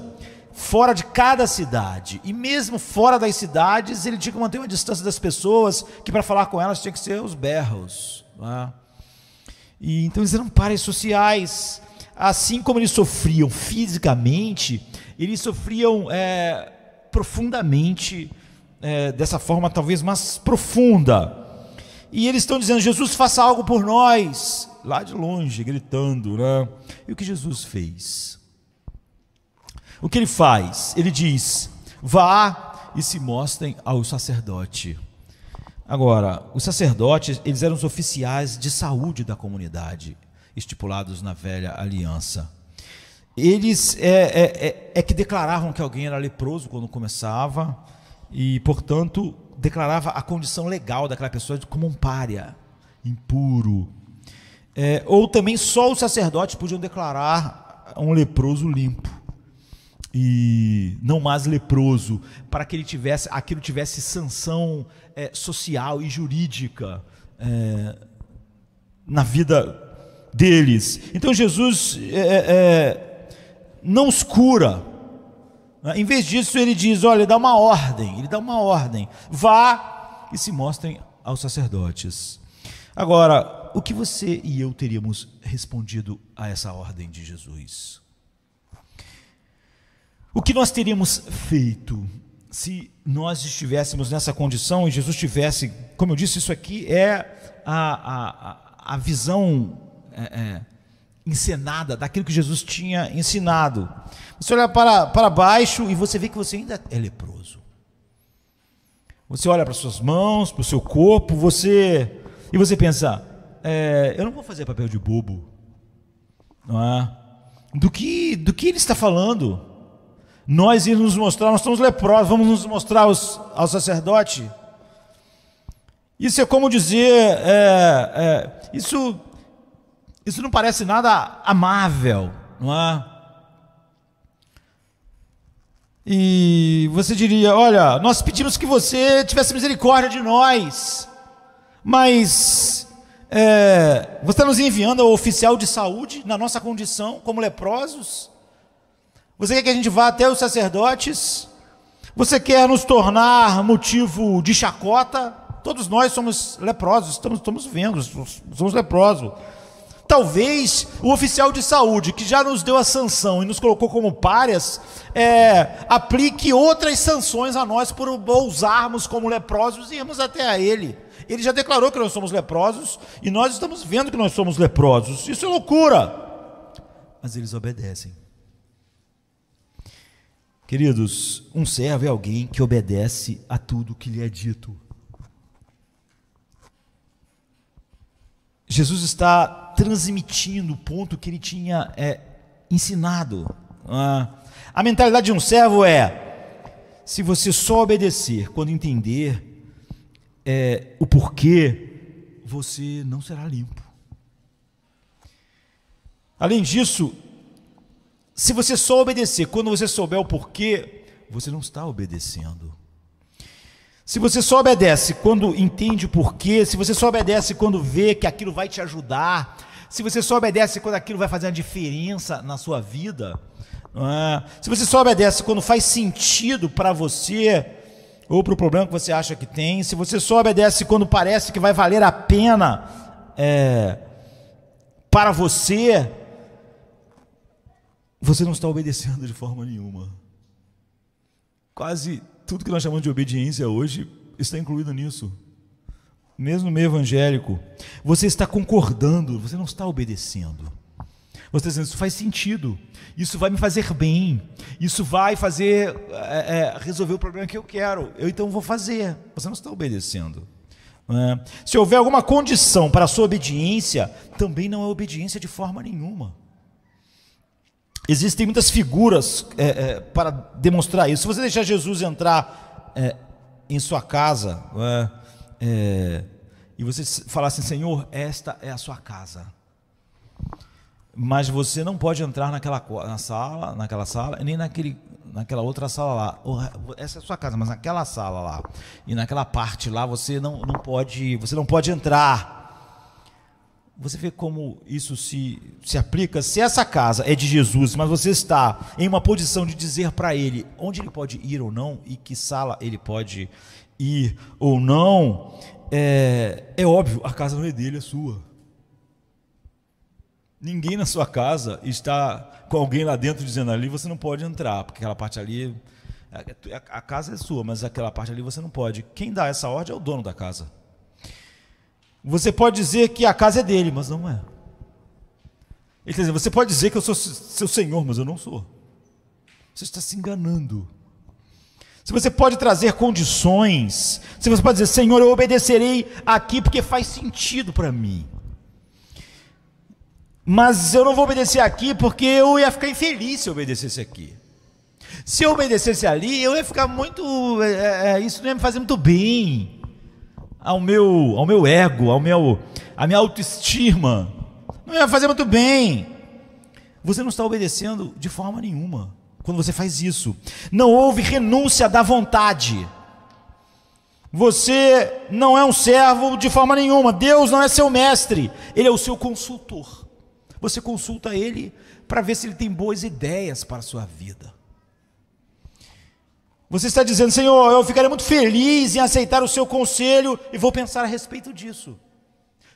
fora de cada cidade, e mesmo fora das cidades ele tinha que manter uma distância das pessoas, que para falar com elas tinha que ser os berros, né? E então eles eram párias sociais. Assim como eles sofriam fisicamente, eles sofriam profundamente, dessa forma talvez mais profunda. E eles estão dizendo, Jesus, faça algo por nós, lá de longe, gritando, né? E o que Jesus fez? O que ele faz? Ele diz, vá e se mostrem ao sacerdote. Agora, os sacerdotes, eles eram os oficiais de saúde da comunidade, estipulados na velha aliança. Eles que declaravam que alguém era leproso quando começava, e, portanto, declarava a condição legal daquela pessoa como um pária, impuro. Ou também só os sacerdotes podiam declarar um leproso limpo, e não mais leproso, para que aquilo tivesse sanção social e jurídica na vida deles. Então Jesus não os cura, Em vez disso, ele diz, olha, ele dá uma ordem, vá e se mostrem aos sacerdotes. Agora, o que você e eu teríamos respondido a essa ordem de Jesus? O que nós teríamos feito se nós estivéssemos nessa condição e Jesus tivesse, como eu disse, isso aqui é a visão encenada daquilo que Jesus tinha ensinado. Você olha para baixo e você vê que você ainda é leproso. Você olha para suas mãos, para o seu corpo, e você pensa, eu não vou fazer papel de bobo, não é? Do que ele está falando? Nós irmos nos mostrar, nós estamos leprosos, vamos nos mostrar ao sacerdote? Isso é como dizer, isso não parece nada amável, não é? E você diria, olha, nós pedimos que você tivesse misericórdia de nós, mas você está nos enviando ao oficial de saúde na nossa condição como leprosos? Você quer que a gente vá até os sacerdotes? Você quer nos tornar motivo de chacota? Todos nós somos leprosos, estamos vendo, somos leprosos. Talvez o oficial de saúde, que já nos deu a sanção e nos colocou como párias, aplique outras sanções a nós por ousarmos como leprosos e irmos até a ele. Ele já declarou que nós somos leprosos e nós estamos vendo que nós somos leprosos. Isso é loucura. Mas eles obedecem. Queridos, um servo é alguém que obedece a tudo que lhe é dito. Jesus está transmitindo o ponto que ele tinha ensinado. A mentalidade de um servo se você só obedecer quando entender o porquê, você não será limpo. Além disso, se você só obedecer quando você souber o porquê, você não está obedecendo. Se você só obedece quando entende o porquê, se você só obedece quando vê que aquilo vai te ajudar, se você só obedece quando aquilo vai fazer uma diferença na sua vida, se você só obedece quando faz sentido para você ou para o problema que você acha que tem, se você só obedece quando parece que vai valer a pena para você, você não está obedecendo de forma nenhuma. Quase tudo que nós chamamos de obediência hoje está incluído nisso. Mesmo no meio evangélico, você está concordando, você não está obedecendo. Você está dizendo, isso faz sentido, isso vai me fazer bem, isso vai fazer resolver o problema que eu quero, eu então vou fazer. Você não está obedecendo. Se houver alguma condição para a sua obediência, também não é obediência de forma nenhuma. Existem muitas figuras para demonstrar isso. Se você deixar Jesus entrar em sua casa e você falar assim, Senhor, esta é a sua casa, mas você não pode entrar naquela sala, nem naquela outra sala lá. Essa é a sua casa, mas naquela sala lá e naquela parte lá você não pode entrar. Você vê como isso se aplica? Se essa casa é de Jesus, mas você está em uma posição de dizer para ele onde ele pode ir ou não, e que sala ele pode ir ou não, é óbvio, a casa não é dele, é sua. Ninguém na sua casa está com alguém lá dentro dizendo, ali você não pode entrar, porque aquela parte ali, a casa é sua, mas aquela parte ali você não pode. Quem dá essa ordem é o dono da casa. Você pode dizer que a casa é dele, mas não é. Ele quer dizer, você pode dizer que eu sou seu senhor, mas eu não sou. Você está se enganando. Se você pode trazer condições, se você pode dizer, Senhor, eu obedecerei aqui porque faz sentido para mim, mas eu não vou obedecer aqui porque eu ia ficar infeliz se eu obedecesse aqui. Se eu obedecesse ali, eu ia ficar muito, isso não ia me fazer muito bem ao meu ego, à minha autoestima, não ia fazer muito bem. Você não está obedecendo de forma nenhuma quando você faz isso. Não houve renúncia da vontade. Você não é um servo de forma nenhuma. Deus não é seu mestre, Ele é o seu consultor. Você consulta Ele para ver se Ele tem boas ideias para a sua vida. Você está dizendo: Senhor, eu ficarei muito feliz em aceitar o seu conselho e vou pensar a respeito disso.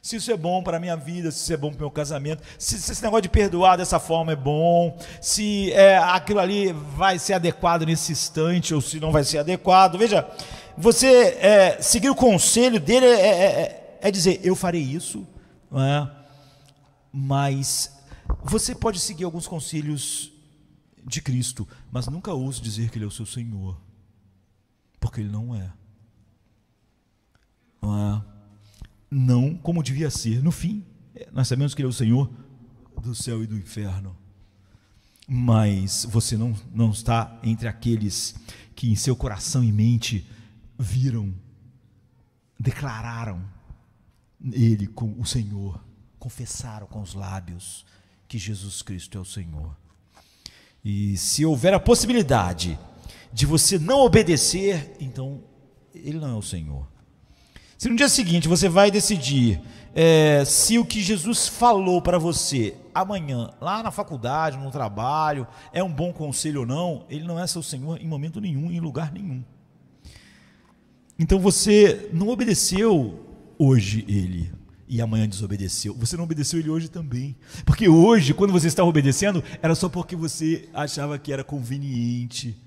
Se isso é bom para a minha vida, se isso é bom para o meu casamento, se esse negócio de perdoar dessa forma é bom, se aquilo ali vai ser adequado nesse instante ou se não vai ser adequado. Veja, você seguir o conselho dele é dizer: eu farei isso, não é? Mas você pode seguir alguns conselhos de Cristo, mas nunca ouse dizer que Ele é o seu Senhor, porque Ele não é. Não é? Não como devia ser. No fim, nós sabemos que Ele é o Senhor do céu e do inferno, mas você não está entre aqueles que em seu coração e mente viram, declararam Ele como o Senhor, confessaram com os lábios que Jesus Cristo é o Senhor. E se houver a possibilidade de você não obedecer, então Ele não é o Senhor. Se no dia seguinte você vai decidir se o que Jesus falou para você amanhã, lá na faculdade, no trabalho, é um bom conselho ou não, Ele não é seu Senhor em momento nenhum, em lugar nenhum. Então você não obedeceu hoje Ele e amanhã desobedeceu. Você não obedeceu Ele hoje também, porque hoje, quando você estava obedecendo, era só porque você achava que era conveniente.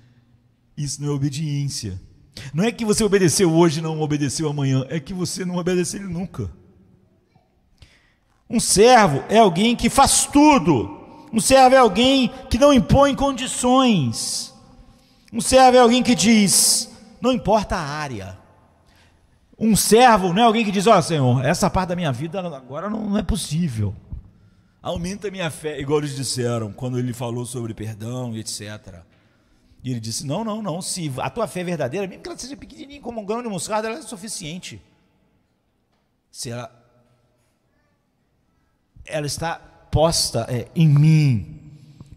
Isso não é obediência. Não é que você obedeceu hoje e não obedeceu amanhã, é que você não obedeceu Ele nunca. Um servo é alguém que faz tudo. Um servo é alguém que não impõe condições. Um servo é alguém que diz: não importa a área. Um servo não é alguém que diz: ó, Senhor, essa parte da minha vida agora não é possível. Aumenta a minha fé, igual eles disseram quando Ele falou sobre perdão e etc. E Ele disse: não, se a tua fé é verdadeira, mesmo que ela seja pequenininha como um grão de mostarda, ela é suficiente. Se ela está posta em mim.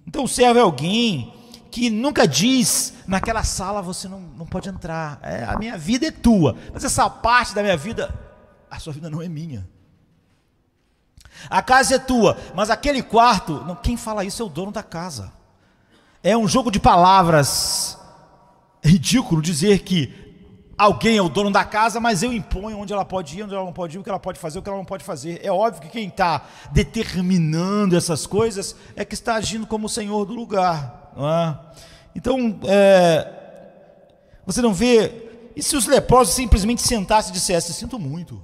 Então o servo é alguém que nunca diz: naquela sala você não pode entrar, a minha vida é tua, mas essa parte da minha vida, a sua vida não é minha. A casa é tua, mas aquele quarto, não, quem fala isso é o dono da casa. É um jogo de palavras. É ridículo dizer que alguém é o dono da casa, mas eu imponho onde ela pode ir, onde ela não pode ir, o que ela pode fazer, o que ela não pode fazer. É óbvio que quem está determinando essas coisas é que está agindo como o senhor do lugar, não é? Então, você não vê. E se os leprosos simplesmente sentassem e dissessem: sinto muito,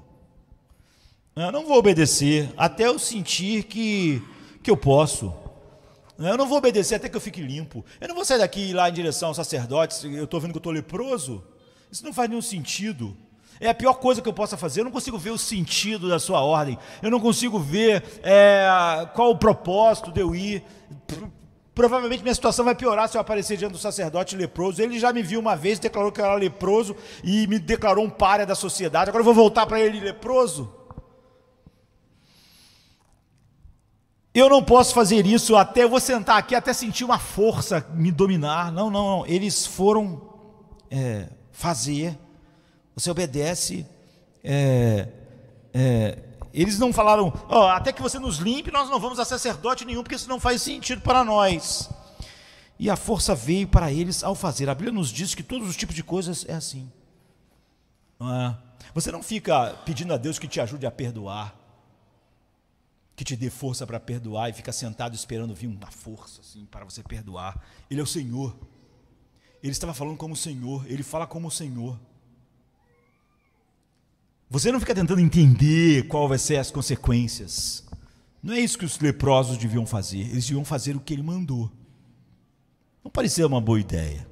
eu não vou obedecer até eu sentir que eu posso. Eu não vou obedecer até que eu fique limpo. Eu não vou sair daqui e ir lá em direção aos sacerdotes, eu estou vendo que eu estou leproso. Isso não faz nenhum sentido. É a pior coisa que eu possa fazer. Eu não consigo ver o sentido da sua ordem. Eu não consigo ver qual o propósito de eu ir. Provavelmente minha situação vai piorar se eu aparecer diante do sacerdote leproso. Ele já me viu uma vez, declarou que eu era leproso e me declarou um pária da sociedade. Agora eu vou voltar para ele leproso? Eu não posso fazer isso até eu vou sentar aqui, até sentir uma força me dominar. Não. Eles foram fazer. Você obedece. Eles não falaram: até que você nos limpe, nós não vamos a sacerdote nenhum, porque isso não faz sentido para nós. E a força veio para eles ao fazer. A Bíblia nos diz que todos os tipos de coisas é assim. Você não fica pedindo a Deus que te ajude a perdoar, que te dê força para perdoar e fica sentado esperando vir uma força assim para você perdoar. Ele é o Senhor. Ele estava falando como o Senhor. Ele fala como o Senhor. Você não fica tentando entender qual vai ser as consequências. Não é isso que os leprosos deviam fazer. Eles deviam fazer o que Ele mandou. Não parecia uma boa ideia.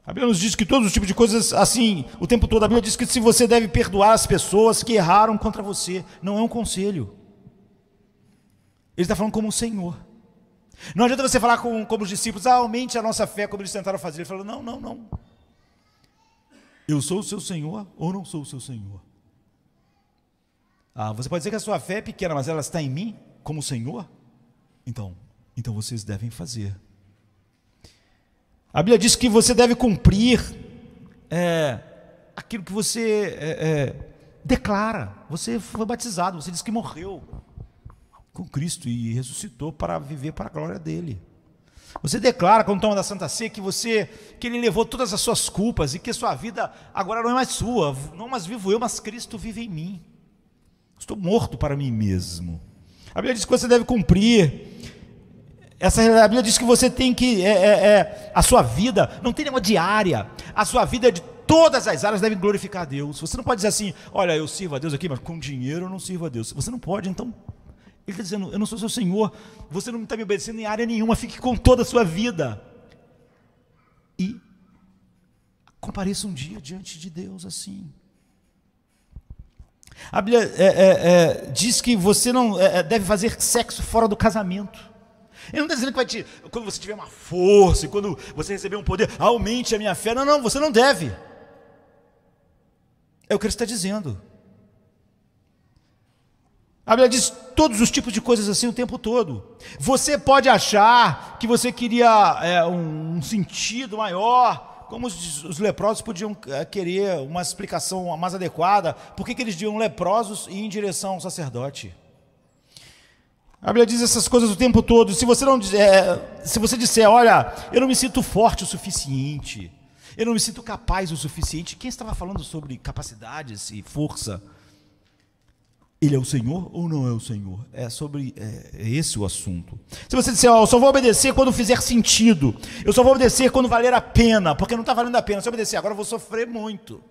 A Bíblia nos diz que todos os tipos de coisas assim, o tempo todo. A Bíblia diz que se você deve perdoar as pessoas que erraram contra você, não é um conselho. Ele está falando como o Senhor. Não adianta você falar como os discípulos: aumente a nossa fé, como eles tentaram fazer. Ele falou: não. Eu sou o seu Senhor ou não sou o seu Senhor? Você pode dizer que a sua fé é pequena, mas ela está em mim como o Senhor? Então vocês devem fazer. A Bíblia diz que você deve cumprir aquilo que você declara. Você foi batizado, você disse que morreu com Cristo e ressuscitou para viver para a glória dele. Você declara quando toma da Santa Ceia que Ele levou todas as suas culpas e que a sua vida agora não é mais sua, não mais vivo eu, mas Cristo vive em mim. Estou morto para mim mesmo. A Bíblia diz que você deve cumprir. A Bíblia diz que você tem que, a sua vida, não tem nenhuma diária, a sua vida de todas as áreas deve glorificar a Deus. Você não pode dizer assim, olha, eu sirvo a Deus aqui, mas com dinheiro eu não sirvo a Deus. Você não pode, então, Ele está dizendo, eu não sou seu Senhor, você não está me obedecendo em área nenhuma, fique com toda a sua vida. E compareça um dia diante de Deus assim. A Bíblia diz que você não deve fazer sexo fora do casamento. Ele não está dizendo que quando você tiver uma força, e quando você receber um poder, aumente a minha fé. Não, você não deve. É o que ele está dizendo. A Bíblia diz todos os tipos de coisas assim o tempo todo. Você pode achar que você queria um sentido maior, como os leprosos podiam querer uma explicação mais adequada. Por que eles iam leprosos e em direção ao sacerdote? A Bíblia diz essas coisas o tempo todo. Se você disser, olha, eu não me sinto forte o suficiente, eu não me sinto capaz o suficiente. Quem estava falando sobre capacidades e força? Ele é o Senhor ou não é o Senhor? É esse o assunto. Se você disser, eu só vou obedecer quando fizer sentido, eu só vou obedecer quando valer a pena, porque não está valendo a pena. Se eu obedecer agora, eu vou sofrer muito.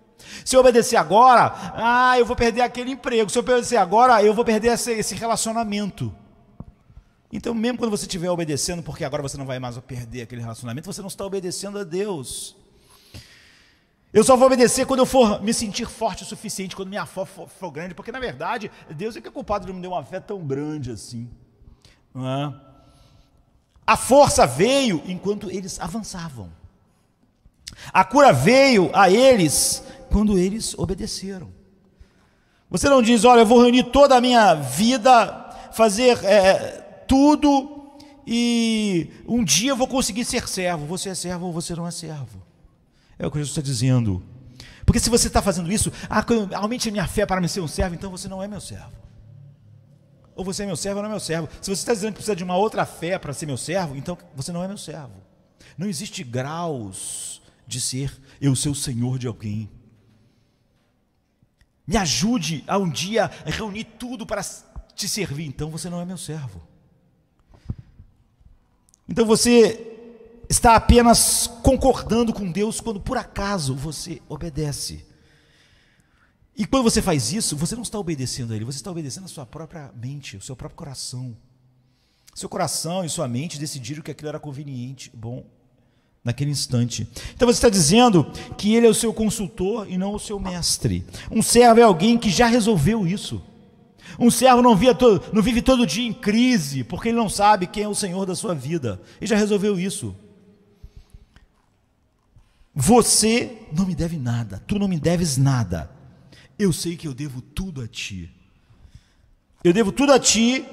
Se eu obedecer agora, eu vou perder aquele emprego. Se eu obedecer agora, eu vou perder esse relacionamento. Então, mesmo quando você estiver obedecendo, porque agora você não vai mais perder aquele relacionamento, você não está obedecendo a Deus. Eu só vou obedecer quando eu for me sentir forte o suficiente, quando minha fé for grande, porque na verdade, Deus é que é culpado de não me dar uma fé tão grande assim. Não é? A força veio enquanto eles avançavam. A cura veio a eles quando eles obedeceram. Você não diz, olha, eu vou reunir toda a minha vida, fazer tudo e um dia eu vou conseguir ser servo. Você é servo ou você não é servo? É o que Jesus está dizendo. Porque se você está fazendo isso, aumente a minha fé para me ser um servo, então você não é meu servo. Ou você é meu servo ou não é meu servo. Se você está dizendo que precisa de uma outra fé para ser meu servo, então você não é meu servo. Não existe graus de ser eu ser o Senhor de alguém. Me ajude a um dia reunir tudo para te servir, então você não é meu servo. Então você está apenas concordando com Deus quando por acaso você obedece. E quando você faz isso, você não está obedecendo a Ele, você está obedecendo a sua própria mente, o seu próprio coração. Seu coração e sua mente decidiram que aquilo era conveniente, bom, naquele instante. Então você está dizendo que Ele é o seu consultor e não o seu mestre. Um servo é alguém que já resolveu isso. Um servo não vive todo dia em crise, porque ele não sabe quem é o Senhor da sua vida. Ele já resolveu isso. Você não me deve nada, tu não me deves nada. Eu sei que eu devo tudo a ti. Eu devo tudo a ti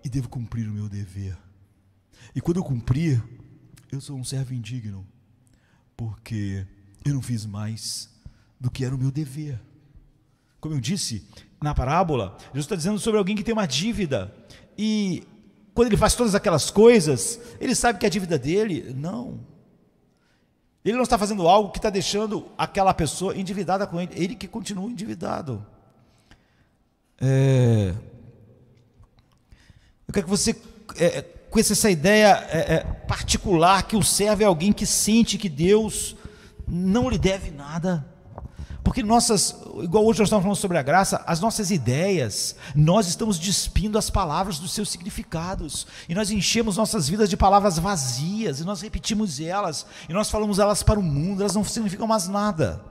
e devo cumprir o meu dever. E quando eu cumprir, eu sou um servo indigno, porque eu não fiz mais do que era o meu dever. Como eu disse na parábola, Jesus está dizendo sobre alguém que tem uma dívida, e quando ele faz todas aquelas coisas, ele sabe que a dívida dele, ele não está fazendo algo que está deixando aquela pessoa endividada com ele que continua endividado. Eu quero que você conheça essa ideia particular, que o servo é alguém que sente que Deus não lhe deve nada. Porque igual hoje nós estamos falando sobre a graça, as nossas ideias, nós estamos despindo as palavras dos seus significados, e nós enchemos nossas vidas de palavras vazias, e nós repetimos elas, e nós falamos elas para o mundo, elas não significam mais nada.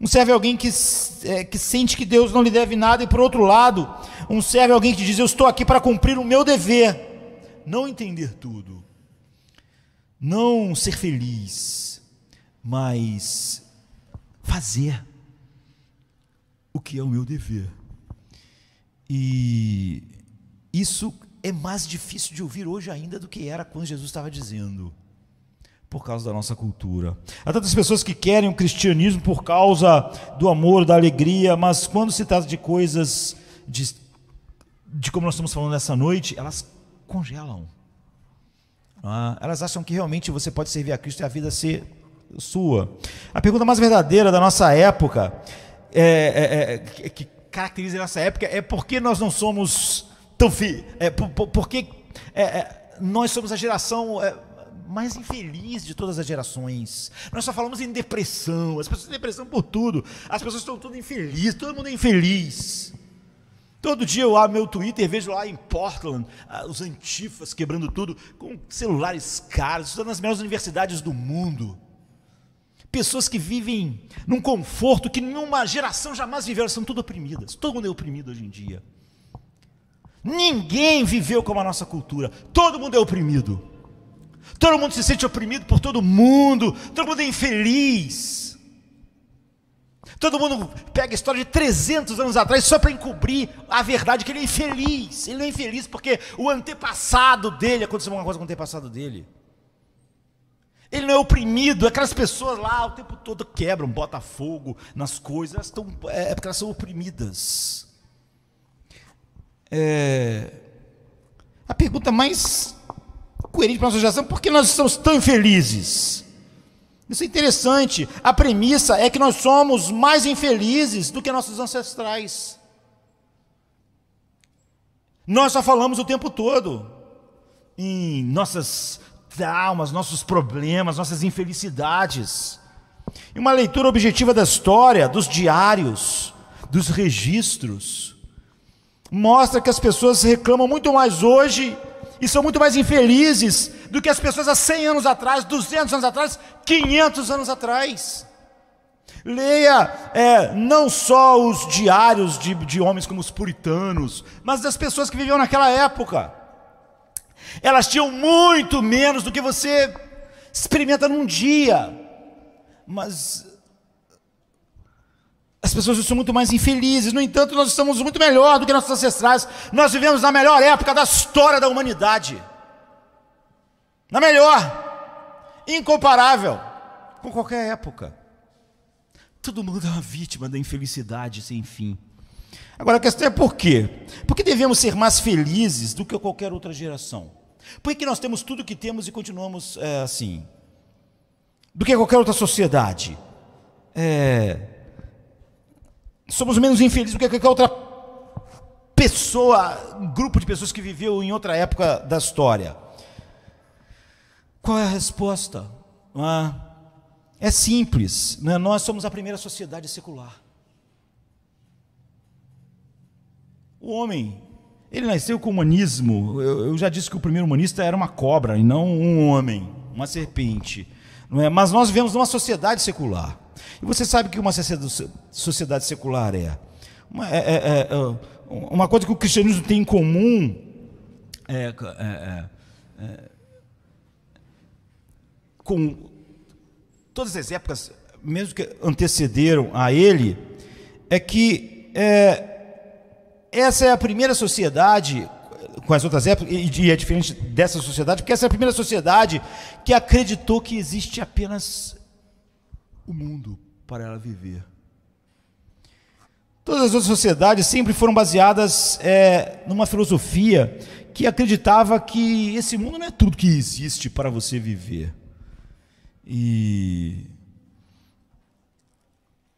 Um servo é alguém que sente que Deus não lhe deve nada, e por outro lado, um servo é alguém que diz, eu estou aqui para cumprir o meu dever, não entender tudo, não ser feliz, mas fazer o que é o meu dever. E isso é mais difícil de ouvir hoje ainda do que era quando Jesus estava dizendo, por causa da nossa cultura. Há tantas pessoas que querem o cristianismo por causa do amor, da alegria, mas quando se trata de coisas de como nós estamos falando nessa noite, elas congelam. Elas acham que realmente você pode servir a Cristo e a vida ser sua. A pergunta mais verdadeira da nossa época, que caracteriza a nossa época, é por que nós não somos tão por que nós somos a geração mais infeliz de todas as gerações. Nós só falamos em depressão, as pessoas têm depressão por tudo, as pessoas estão todas infelizes, todo mundo é infeliz. Todo dia eu abro meu Twitter e vejo lá em Portland os antifas quebrando tudo, com celulares caros, estudando nas melhores universidades do mundo. Pessoas que vivem num conforto que nenhuma geração jamais viveu, elas são todas oprimidas. Todo mundo é oprimido hoje em dia. Ninguém viveu como a nossa cultura, todo mundo é oprimido. Todo mundo se sente oprimido por todo mundo é infeliz. Todo mundo pega a história de 300 anos atrás só para encobrir a verdade que ele é infeliz. Ele não é infeliz porque o antepassado dele, aconteceu alguma coisa com o antepassado dele. Ele não é oprimido, aquelas pessoas lá o tempo todo quebram, botam fogo nas coisas, elas estão, porque elas são oprimidas. A pergunta mais coerente para a nossa geração: por que nós estamos tão infelizes? Isso é interessante. A premissa é que nós somos mais infelizes do que nossos ancestrais. Nós só falamos o tempo todo em nossas traumas, nossos problemas, nossas infelicidades. E uma leitura objetiva da história, dos diários, dos registros, mostra que as pessoas reclamam muito mais hoje e são muito mais infelizes do que as pessoas há 100 anos atrás, 200 anos atrás, 500 anos atrás. Leia não só os diários de homens como os puritanos, mas das pessoas que viviam naquela época. Elas tinham muito menos do que você experimenta num dia, mas as pessoas são muito mais infelizes. No entanto, nós estamos muito melhor do que nossos ancestrais. Nós vivemos na melhor época da história da humanidade, na melhor, incomparável com qualquer época. Todo mundo é uma vítima da infelicidade sem fim. Agora a questão é por quê? Por que devemos ser mais felizes do que qualquer outra geração? Por que nós temos tudo o que temos e continuamos assim? Do que qualquer outra sociedade? Somos menos infelizes do que qualquer outra pessoa, um grupo de pessoas que viveu em outra época da história. Qual é a resposta? É simples, né? Nós somos a primeira sociedade secular. O homem, ele nasceu com o humanismo. Eu já disse que o primeiro humanista era uma cobra e não um homem, uma serpente, não é? Mas nós vivemos numa sociedade secular. E você sabe que uma sociedade secular uma coisa que o cristianismo tem em comum com todas as épocas, mesmo que antecederam a ele, é que essa é a primeira sociedade, com as outras épocas, e é diferente dessa sociedade, porque essa é a primeira sociedade que acreditou que existe apenas o mundo para ela viver. Todas as outras sociedades sempre foram baseadas numa filosofia que acreditava que esse mundo não é tudo que existe para você viver. E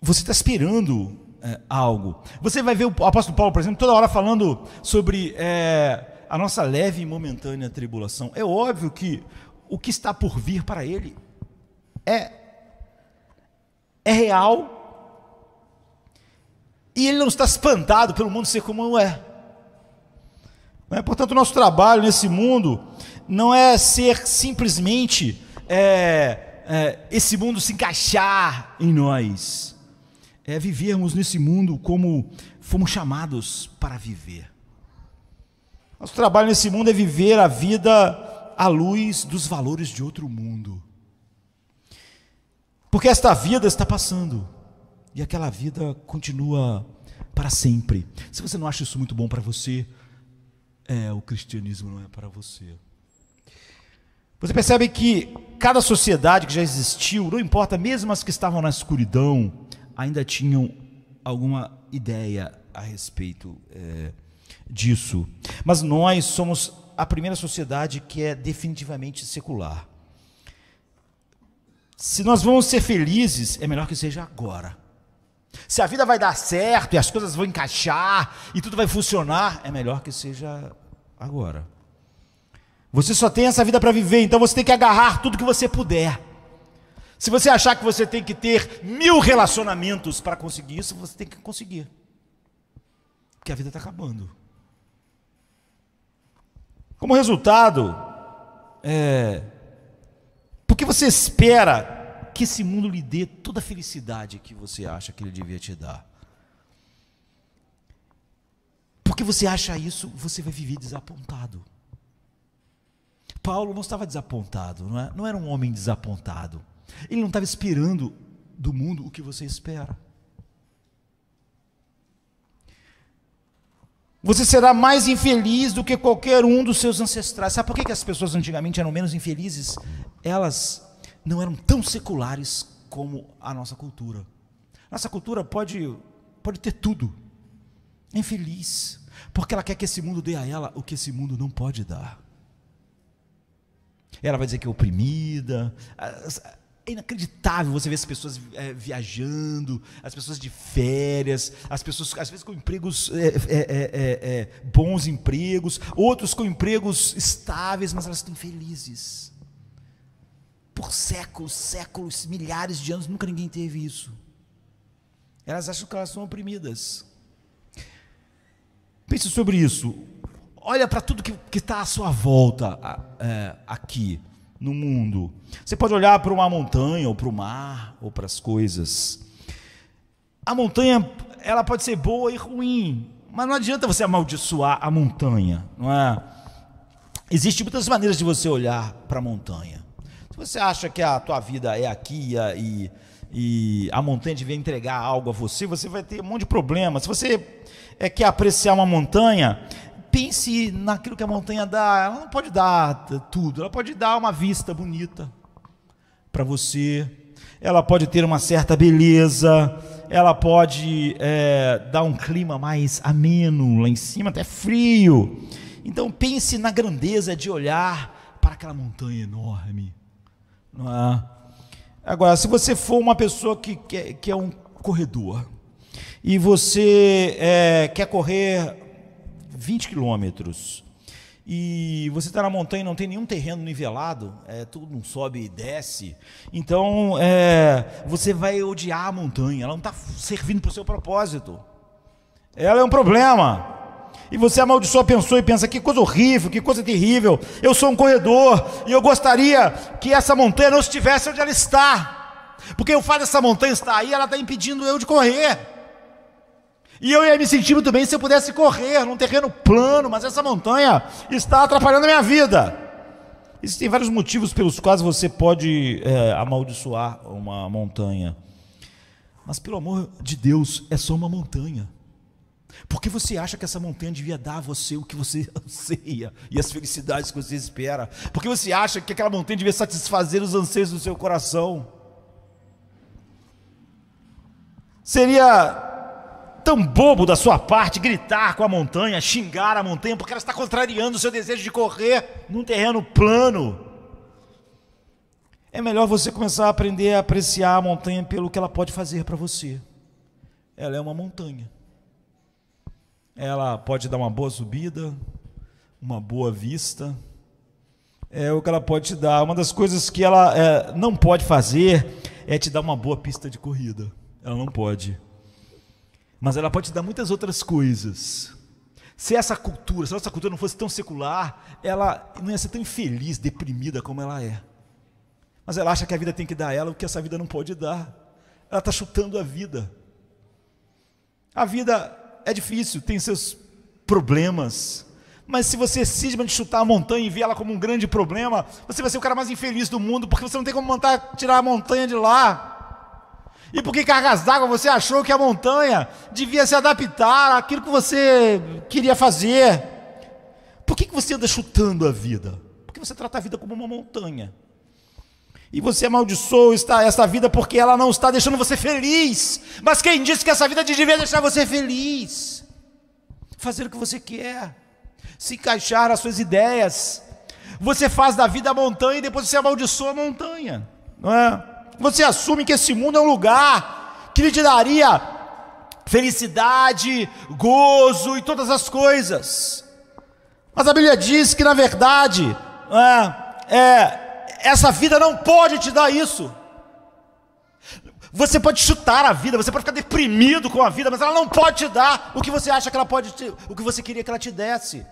você está esperando algo. Você vai ver o apóstolo Paulo, por exemplo, toda hora falando sobre a nossa leve e momentânea tribulação. É óbvio que o que está por vir para ele é real, e ele não está espantado pelo mundo ser como é. Portanto, o nosso trabalho nesse mundo não é ser simplesmente esse mundo se encaixar em nós, é vivermos nesse mundo como fomos chamados para viver. Nosso trabalho nesse mundo é viver a vida à luz dos valores de outro mundo, porque esta vida está passando e aquela vida continua para sempre. Se você não acha isso muito bom para você, o cristianismo não é para você. Você percebe que cada sociedade que já existiu, não importa, mesmo as que estavam na escuridão, ainda tinham alguma ideia a respeito disso. Mas nós somos a primeira sociedade que é definitivamente secular. Se nós vamos ser felizes, é melhor que seja agora. Se a vida vai dar certo e as coisas vão encaixar e tudo vai funcionar, é melhor que seja agora. Você só tem essa vida para viver, então você tem que agarrar tudo que você puder. Se você achar que você tem que ter 1000 relacionamentos para conseguir isso, você tem que conseguir. Porque a vida está acabando. Como resultado, porque você espera que esse mundo lhe dê toda a felicidade que você acha que ele devia te dar. Porque você acha isso, você vai viver desapontado. Paulo não estava desapontado, não era um homem desapontado. Ele não estava esperando do mundo o que você espera. Você será mais infeliz do que qualquer um dos seus ancestrais. Sabe por que as pessoas antigamente eram menos infelizes? Elas não eram tão seculares como a nossa cultura. Nossa cultura pode ter tudo. É infeliz, porque ela quer que esse mundo dê a ela o que esse mundo não pode dar. Ela vai dizer que é oprimida. É inacreditável você ver as pessoas viajando, as pessoas de férias, as pessoas às vezes com empregos, bons empregos, outros com empregos estáveis, mas elas estão felizes. Por séculos, milhares de anos, nunca ninguém teve isso. Elas acham que elas são oprimidas. Pense sobre isso. Olha para tudo que está à sua volta aqui no mundo. Você pode olhar para uma montanha, ou para o mar, ou para as coisas. A montanha, ela pode ser boa e ruim, mas não adianta você amaldiçoar a montanha, não é? Existem muitas maneiras de você olhar para a montanha. Se você acha que a tua vida é aqui e a montanha devia entregar algo a você, você vai ter um monte de problemas. Se você quer apreciar uma montanha, pense naquilo que a montanha dá. Ela não pode dar tudo, ela pode dar uma vista bonita para você, ela pode ter uma certa beleza, ela pode dar um clima mais ameno lá em cima, até frio. Então pense na grandeza de olhar para aquela montanha enorme, não é? Agora, se você for uma pessoa que é um corredor, e você quer correr 20 quilômetros, e você está na montanha e não tem nenhum terreno nivelado, tudo não sobe e desce, então você vai odiar a montanha, ela não está servindo para o seu propósito, ela é um problema, e você amaldiçoa, pensou e pensa, que coisa horrível, que coisa terrível, eu sou um corredor, e eu gostaria que essa montanha não estivesse onde ela está, porque o fato dessa montanha estar aí, ela está impedindo eu de correr. E eu ia me sentir muito bem se eu pudesse correr num terreno plano, mas essa montanha está atrapalhando a minha vida. Existem vários motivos pelos quais você pode amaldiçoar uma montanha. Mas pelo amor de Deus, é só uma montanha. Por que você acha que essa montanha devia dar a você o que você anseia e as felicidades que você espera? Por que você acha que aquela montanha devia satisfazer os anseios do seu coração? Seria tão bobo da sua parte gritar com a montanha, xingar a montanha, porque ela está contrariando o seu desejo de correr num terreno plano. É melhor você começar a aprender a apreciar a montanha pelo que ela pode fazer para você. Ela é uma montanha. Ela pode dar uma boa subida, uma boa vista. É o que ela pode te dar. Uma das coisas que ela não pode fazer é te dar uma boa pista de corrida. Ela não pode. Mas ela pode te dar muitas outras coisas. Se essa cultura, se a nossa cultura não fosse tão secular, ela não ia ser tão infeliz, deprimida como ela é. Mas ela acha que a vida tem que dar a ela o que essa vida não pode dar. Ela está chutando a vida. A vida é difícil, tem seus problemas. Mas se você cisma de chutar a montanha e ver ela como um grande problema, você vai ser o cara mais infeliz do mundo, porque você não tem como tirar a montanha de lá. E por que cargas d'água você achou que a montanha devia se adaptar àquilo que você queria fazer? Por que você anda chutando a vida? Porque você trata a vida como uma montanha. E você amaldiçoa essa vida porque ela não está deixando você feliz. Mas quem disse que essa vida devia deixar você feliz? Fazer o que você quer. se encaixar nas suas ideias. Você faz da vida a montanha e depois você amaldiçoa a montanha, não é? Você assume que esse mundo é um lugar que lhe daria felicidade, gozo e todas as coisas. Mas a Bíblia diz que, na verdade, essa vida não pode te dar isso. Você pode chutar a vida, você pode ficar deprimido com a vida, mas ela não pode te dar o que você acha que ela pode o que você queria que ela te desse.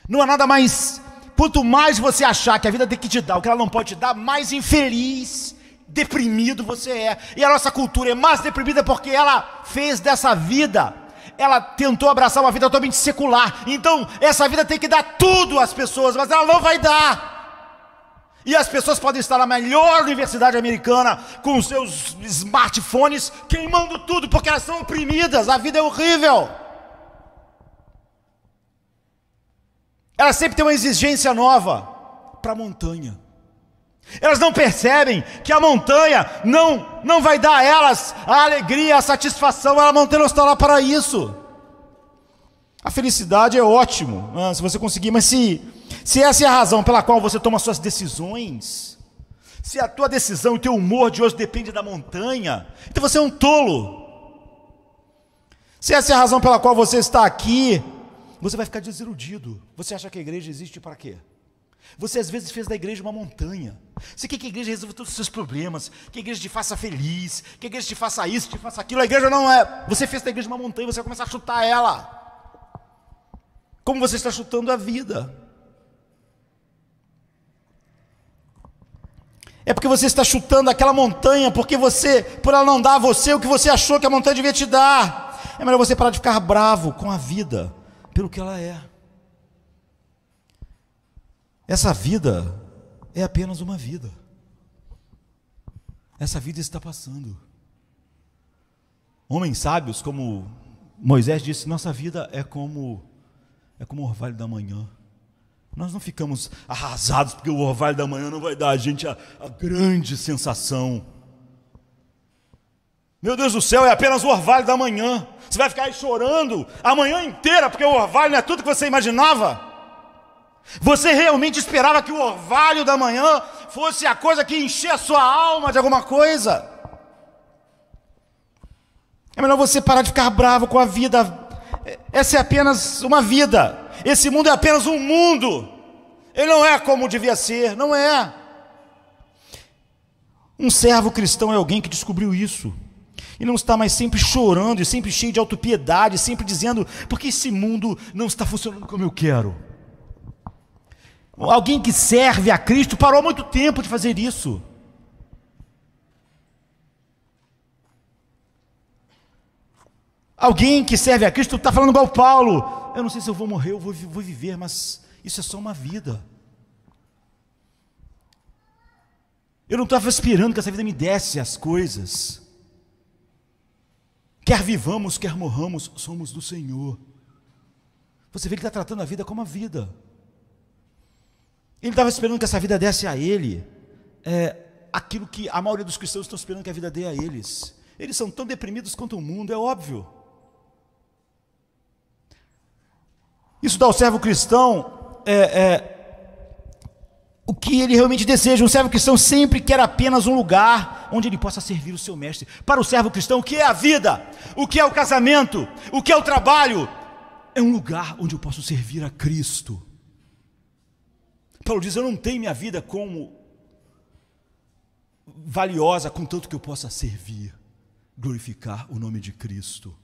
Não há nada mais. Quanto mais você achar que a vida tem que te dar o que ela não pode te dar, mais infeliz, deprimido você é. E a nossa cultura é mais deprimida porque ela fez dessa vida, ela tentou abraçar uma vida totalmente secular. Então essa vida tem que dar tudo às pessoas, mas ela não vai dar. E as pessoas podem estar na melhor universidade americana com os seus smartphones queimando tudo porque elas são oprimidas. A vida é horrível. Elas sempre têm uma exigência nova para a montanha. Elas não percebem que a montanha não vai dar a elas a alegria, a satisfação. A montanha não está lá para isso. A felicidade é ótimo, se você conseguir, mas se essa é a razão pela qual você toma suas decisões, se a tua decisão e o teu humor de hoje depende da montanha, então você é um tolo. Se essa é a razão pela qual você está aqui, você vai ficar desiludido. Você acha que a igreja existe para quê? Você às vezes fez da igreja uma montanha. Você quer que a igreja resolva todos os seus problemas, que a igreja te faça feliz, que a igreja te faça isso, te faça aquilo. A igreja não é. Você fez da igreja uma montanha, você vai começar a chutar ela. Como você está chutando a vida. É porque você está chutando aquela montanha, porque por ela não dar a você o que você achou que a montanha devia te dar. É melhor você parar de ficar bravo com a vida, pelo que ela é. Essa vida é apenas uma vida. Essa vida está passando. Homens sábios, como Moisés disse, nossa vida é como o orvalho da manhã. Nós não ficamos arrasados porque o orvalho da manhã não vai dar a gente a grande sensação. Meu Deus do céu, é apenas o orvalho da manhã. Você vai ficar aí chorando a manhã inteira porque o orvalho não é tudo que você imaginava. Você realmente esperava que o orvalho da manhã fosse a coisa que enchia a sua alma de alguma coisa? É melhor você parar de ficar bravo com a vida. Essa é apenas uma vida. Esse mundo é apenas um mundo. Ele não é como devia ser, não é. Um servo cristão é alguém que descobriu isso. E não está mais sempre chorando, e sempre cheio de autopiedade, sempre dizendo, porque esse mundo não está funcionando como eu quero. Alguém que serve a Cristo parou há muito tempo de fazer isso. Alguém que serve a Cristo está falando igual Paulo. Eu não sei se eu vou morrer, eu vou viver, mas isso é só uma vida. Eu não estava esperando que essa vida me desse as coisas. Quer vivamos, quer morramos, somos do Senhor. Você vê que ele está tratando a vida como a vida. Ele estava esperando que essa vida desse a ele aquilo que a maioria dos cristãos estão esperando que a vida dê a eles. Eles são tão deprimidos quanto o mundo, é óbvio. Isso dá ao servo cristão o que ele realmente deseja. Um servo cristão sempre quer apenas um lugar onde ele possa servir o seu mestre. Para o servo cristão, o que é a vida? O que é o casamento? O que é o trabalho? É um lugar onde eu posso servir a Cristo. Paulo diz, eu não tenho minha vida como valiosa, contanto que eu possa servir, glorificar o nome de Cristo.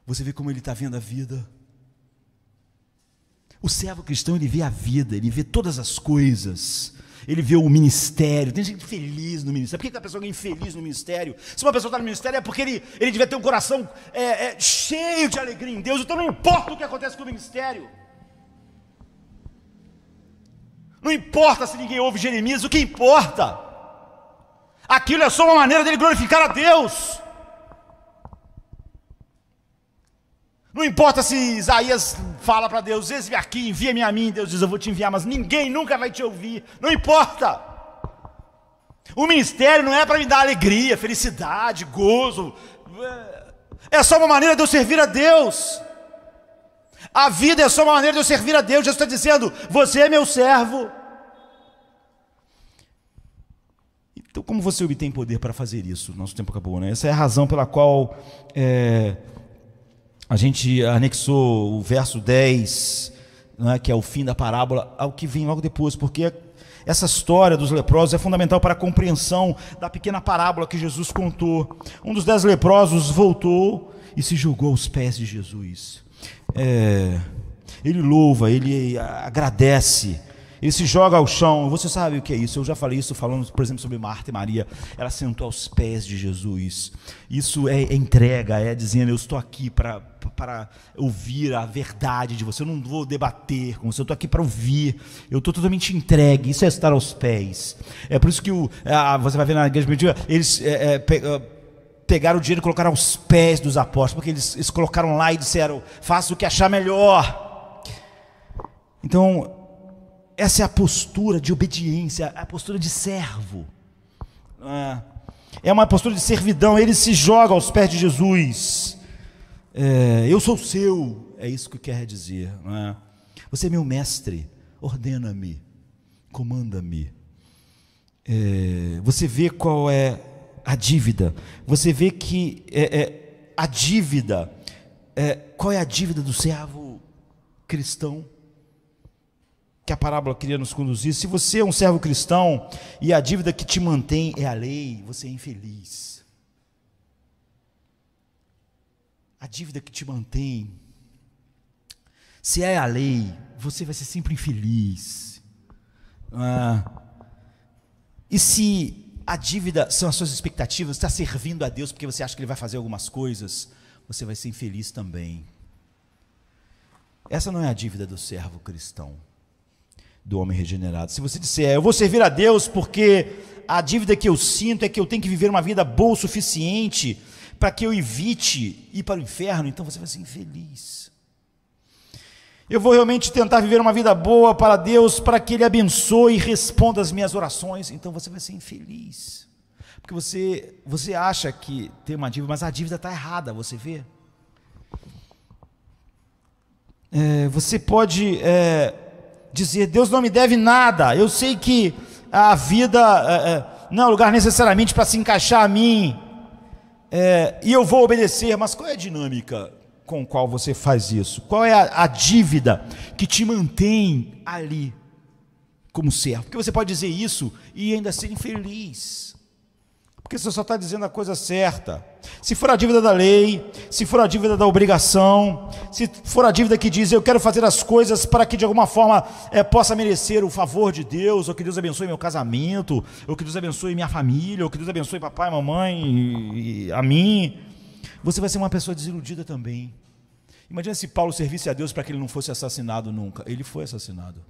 Você vê como ele está vendo a vida? O servo cristão, ele vê a vida, ele vê todas as coisas, ele vê o ministério. Tem gente feliz no ministério. Por que a pessoa é infeliz no ministério? Se uma pessoa está no ministério é porque ele devia ter um coração cheio de alegria em Deus. Então não importa o que acontece com o ministério. Não importa se ninguém ouve Jeremias, o que importa? Aquilo é só uma maneira dele glorificar a Deus. Não importa se Isaías fala para Deus, eis-me aqui, envia-me a mim. Deus diz, eu vou te enviar, mas ninguém nunca vai te ouvir. Não importa. O ministério não é para me dar alegria, felicidade, gozo. É só uma maneira de eu servir a Deus. A vida é só uma maneira de eu servir a Deus. Jesus está dizendo: você é meu servo. Então, como você obtém poder para fazer isso? Nosso tempo acabou, né? Essa é a razão pela qual a gente anexou o verso 10, né, que é o fim da parábola, ao que vem logo depois, porque essa história dos leprosos é fundamental para a compreensão da pequena parábola que Jesus contou. Um dos 10 leprosos voltou e se jogou aos pés de Jesus. Ele louva, ele agradece, ele se joga ao chão. Você sabe o que é isso? Eu já falei isso falando, por exemplo, sobre Marta e Maria. Ela sentou aos pés de Jesus. Isso é entrega, é dizendo: eu estou aqui para ouvir a verdade de você. Eu não vou debater com você, eu estou aqui para ouvir. Eu estou totalmente entregue. Isso é estar aos pés. É por isso que você vai ver na igreja primitiva, eles pegaram o dinheiro e colocaram aos pés dos apóstolos, porque eles colocaram lá e disseram: faça o que achar melhor. Então, essa é a postura de obediência, a postura de servo. É uma postura de servidão. Ele se joga aos pés de Jesus. Eu sou seu, é isso que quer dizer. Você é meu mestre, ordena-me, comanda-me. Você vê qual é a dívida. Você vê que a dívida, qual é a dívida do servo cristão? Que a parábola queria nos conduzir. Se você é um servo cristão e a dívida que te mantém é a lei, você é infeliz. A dívida que te mantém, se é a lei, você vai ser sempre infeliz. E se a dívida são as suas expectativas, você está servindo a Deus porque você acha que Ele vai fazer algumas coisas, você vai ser infeliz também. Essa não é a dívida do servo cristão, do homem regenerado. Se você disser: eu vou servir a Deus porque a dívida que eu sinto é que eu tenho que viver uma vida boa o suficiente para que eu evite ir para o inferno, então você vai ser infeliz. Eu vou realmente tentar viver uma vida boa para Deus, para que Ele abençoe e responda as minhas orações, então você vai ser infeliz. Porque você acha que tem uma dívida, mas a dívida está errada, você vê? Você pode dizer: Deus não me deve nada, eu sei que a vida não é um lugar necessariamente para se encaixar a mim, e eu vou obedecer. Mas qual é a dinâmica com a qual você faz isso? Qual é a dívida que te mantém ali como servo? Porque você pode dizer isso e ainda ser infeliz, porque você só está dizendo a coisa certa. Se for a dívida da lei, se for a dívida da obrigação, se for a dívida que diz: eu quero fazer as coisas para que de alguma forma possa merecer o favor de Deus, ou que Deus abençoe meu casamento, ou que Deus abençoe minha família, ou que Deus abençoe papai, mamãe e a mim, você vai ser uma pessoa desiludida também. Imagina se Paulo servisse a Deus para que ele não fosse assassinado nunca. Ele foi assassinado.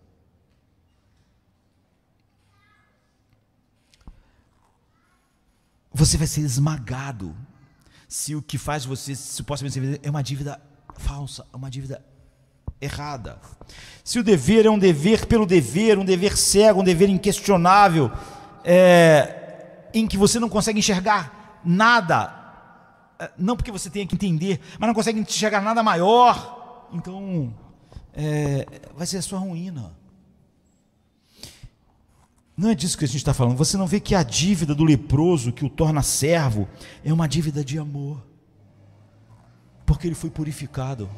Você vai ser esmagado se o que faz você supostamente servir é uma dívida falsa, uma dívida errada. Se o dever é um dever pelo dever, um dever cego, um dever inquestionável, em que você não consegue enxergar nada, não porque você tenha que entender, mas não consegue enxergar nada maior, então vai ser a sua ruína. Não é disso que a gente está falando. Você não vê que a dívida do leproso que o torna servo é uma dívida de amor, porque ele foi purificado.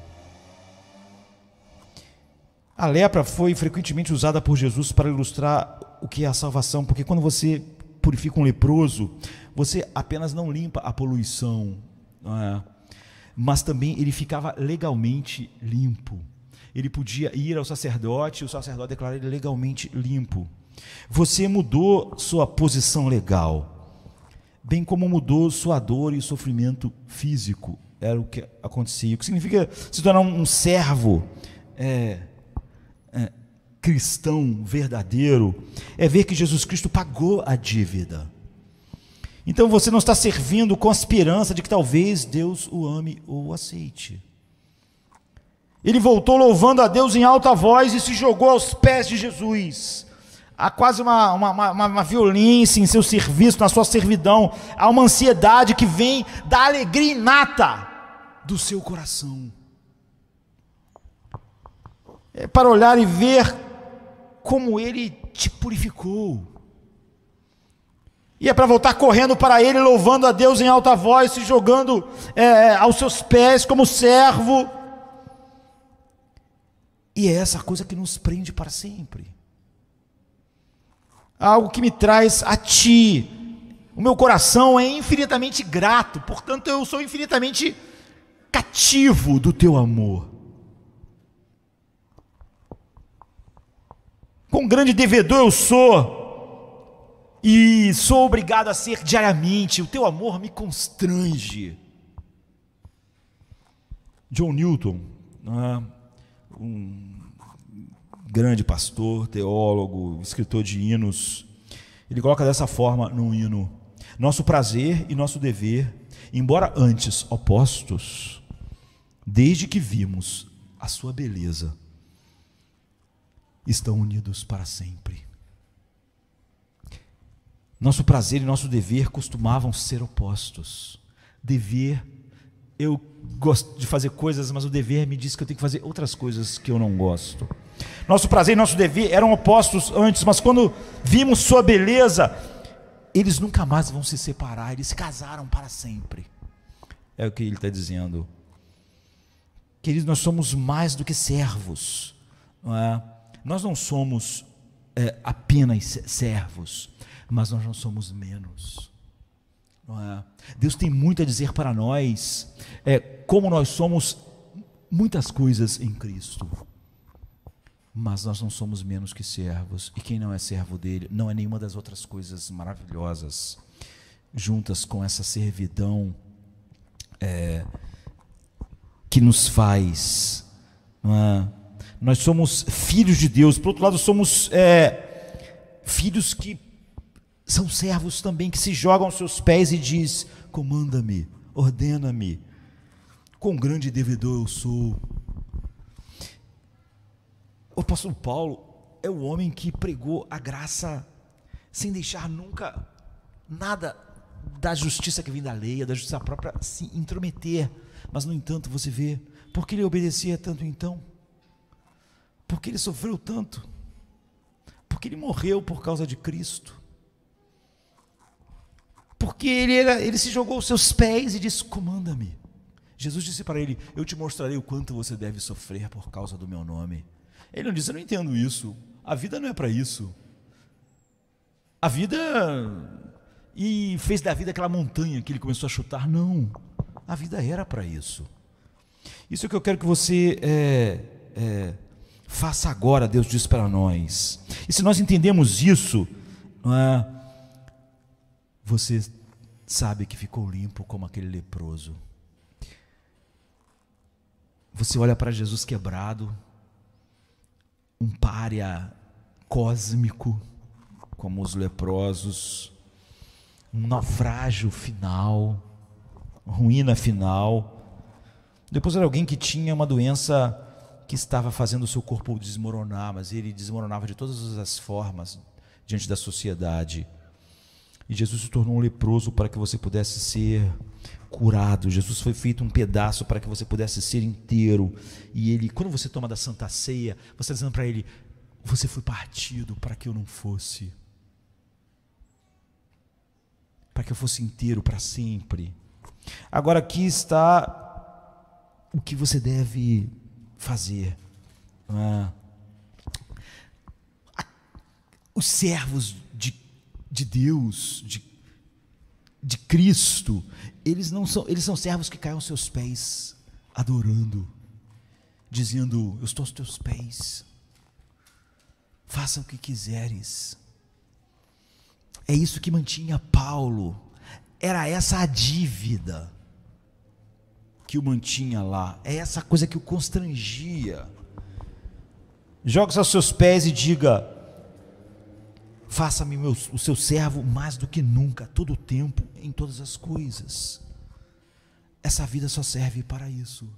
A lepra foi frequentemente usada por Jesus para ilustrar o que é a salvação, porque quando você purifica um leproso, você apenas não limpa a poluição, mas também ele ficava legalmente limpo. Ele podia ir ao sacerdote e o sacerdote declarar ele legalmente limpo. Você mudou sua posição legal, bem como mudou sua dor e sofrimento físico. Era o que acontecia. O que significa se tornar um servo cristão verdadeiro é ver que Jesus Cristo pagou a dívida. Então você não está servindo com a esperança de que talvez Deus o ame ou o aceite. Ele voltou louvando a Deus em alta voz e se jogou aos pés de Jesus. Há quase uma violência em seu serviço, na sua servidão. Há uma ansiedade que vem da alegria inata do seu coração. para olhar e ver como Ele te purificou. E é para voltar correndo para Ele, louvando a Deus em alta voz, se jogando aos seus pés como servo. E é essa coisa que nos prende para sempre. Algo que me traz a Ti. O meu coração é infinitamente grato, portanto eu sou infinitamente cativo do Teu amor. Quão grande devedor eu sou, e sou obrigado a ser diariamente. O Teu amor me constrange. John Newton, um grande pastor, teólogo, escritor de hinos, ele coloca dessa forma no hino: nosso prazer e nosso dever, embora antes opostos, desde que vimos a sua beleza, estão unidos para sempre. Nosso prazer e nosso dever costumavam ser opostos. Dever, eu gosto de fazer coisas, mas o dever me diz que eu tenho que fazer outras coisas que eu não gosto. Nosso prazer e nosso dever eram opostos antes, mas quando vimos sua beleza, eles nunca mais vão se separar, eles se casaram para sempre. É o que ele está dizendo. Queridos, nós somos mais do que servos, não é? Nós não somos apenas servos, mas nós não somos menos, não é? Deus tem muito a dizer para nós, como nós somos muitas coisas em Cristo, mas nós não somos menos que servos, e quem não é servo dele não é nenhuma das outras coisas maravilhosas, juntas com essa servidão que nos faz, não é? Nós somos filhos de Deus. Por outro lado, somos filhos que são servos também, que se jogam aos seus pés e diz: comanda-me, ordena-me, quão grande devedor eu sou. O apóstolo Paulo é o homem que pregou a graça sem deixar nunca nada da justiça que vem da lei, da justiça própria, se intrometer. Mas, no entanto, você vê, por que ele obedecia tanto então? Porque ele sofreu tanto, porque ele morreu por causa de Cristo, porque ele se jogou aos seus pés e disse: comanda-me. Jesus disse para ele: eu te mostrarei o quanto você deve sofrer por causa do meu nome. Ele não disse: eu não entendo isso, a vida não é para isso. A vida, e fez da vida aquela montanha que ele começou a chutar. Não, a vida era para isso. Isso é o que eu quero que você faça agora, Deus diz para nós. E se nós entendemos isso, você sabe que ficou limpo como aquele leproso. Você olha para Jesus quebrado, um pária cósmico, como os leprosos, um naufrágio final, ruína final. Depois era alguém que tinha uma doença que estava fazendo o seu corpo desmoronar, mas ele desmoronava de todas as formas diante da sociedade. E Jesus se tornou um leproso para que você pudesse ser curado. Jesus foi feito um pedaço para que você pudesse ser inteiro. E ele, quando você toma da Santa Ceia, você está dizendo para ele: você foi partido para que eu não fosse, para que eu fosse inteiro para sempre. Agora aqui está o que você deve fazer. Os servos de Deus, de Cristo, eles são servos que caem aos seus pés, adorando, dizendo: eu estou aos teus pés, faça o que quiseres. É isso que mantinha Paulo, era essa a dívida que o mantinha lá, é essa coisa que o constrangia. Jogue-se aos seus pés e diga: faça-me o seu servo mais do que nunca, todo o tempo, em todas as coisas. Essa vida só serve para isso,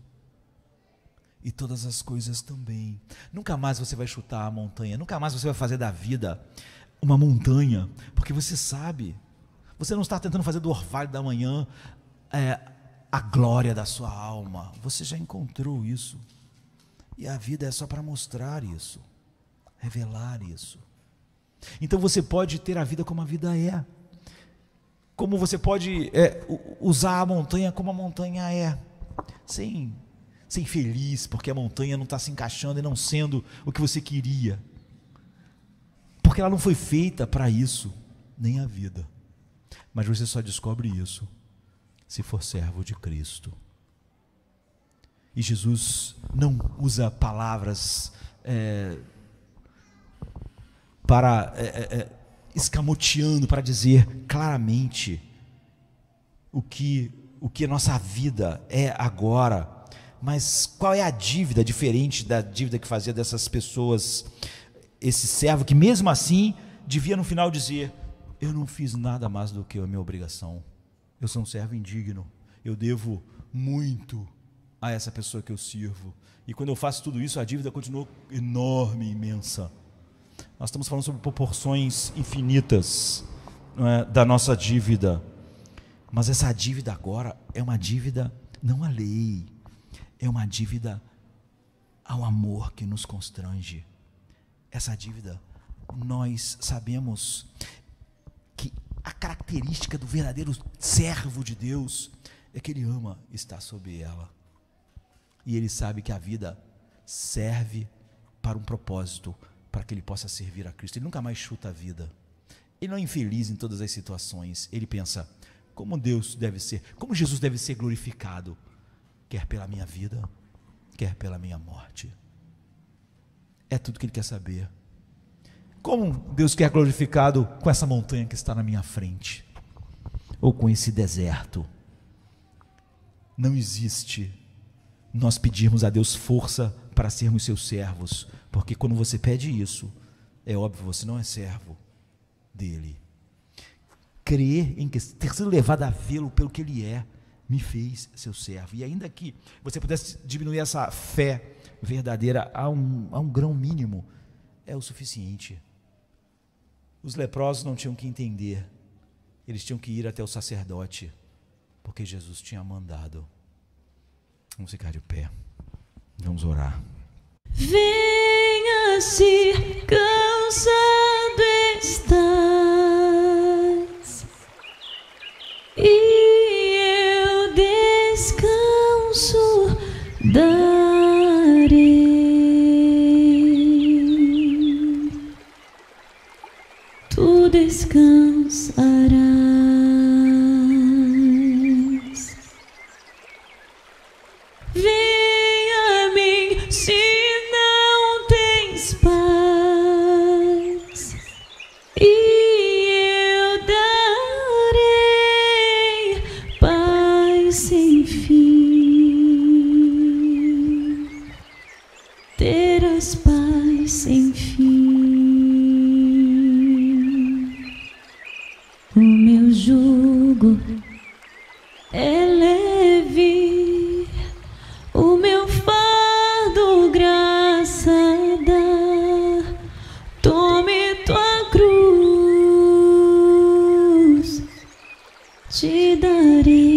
e todas as coisas também. Nunca mais você vai chutar a montanha, nunca mais você vai fazer da vida uma montanha, porque você sabe, você não está tentando fazer do orvalho da manhã a glória da sua alma. Você já encontrou isso. E a vida é só para mostrar isso, revelar isso. Então você pode ter a vida como a vida é. Como você pode usar a montanha como a montanha é. Sem feliz, porque a montanha não está se encaixando e não sendo o que você queria. Porque ela não foi feita para isso, nem a vida. Mas você só descobre isso se for servo de Cristo. E Jesus não usa palavras escamoteando para dizer claramente o que a nossa vida é agora. Mas qual é a dívida diferente da dívida que fazia dessas pessoas esse servo, que mesmo assim devia no final dizer: eu não fiz nada mais do que a minha obrigação, eu sou um servo indigno, eu devo muito a essa pessoa que eu sirvo, e quando eu faço tudo isso, a dívida continua enorme, imensa. Nós estamos falando sobre proporções infinitas, não é, da nossa dívida, mas essa dívida agora é uma dívida não à lei, é uma dívida ao amor que nos constrange. Essa dívida, nós sabemos que a característica do verdadeiro servo de Deus é que ele ama estar sob ela. E ele sabe que a vida serve para um propósito, para que ele possa servir a Cristo. Ele nunca mais chuta a vida. Ele não é infeliz em todas as situações. Ele pensa: como Deus deve ser, como Jesus deve ser glorificado, quer pela minha vida, quer pela minha morte. É tudo que ele quer saber. Como Deus quer glorificado com essa montanha que está na minha frente, ou com esse deserto. Não existe nós pedirmos a Deus força para sermos seus servos, porque quando você pede isso, é óbvio, você não é servo dele. Crer em que ter sido levado a vê-lo pelo que ele é, me fez seu servo. E ainda que você pudesse diminuir essa fé verdadeira a um grão mínimo, é o suficiente. Os leprosos não tinham que entender, eles tinham que ir até o sacerdote, porque Jesus tinha mandado. Vamos ficar de pé, vamos orar. Venha se cansado estás, e eu descanso darei. Tu descansarás. Venha a mim se não tens paz, e eu darei paz sem fim. Terás paz sem fim. O meu jugo é leve, o meu fardo graça dá. Tome tua cruz, te darei.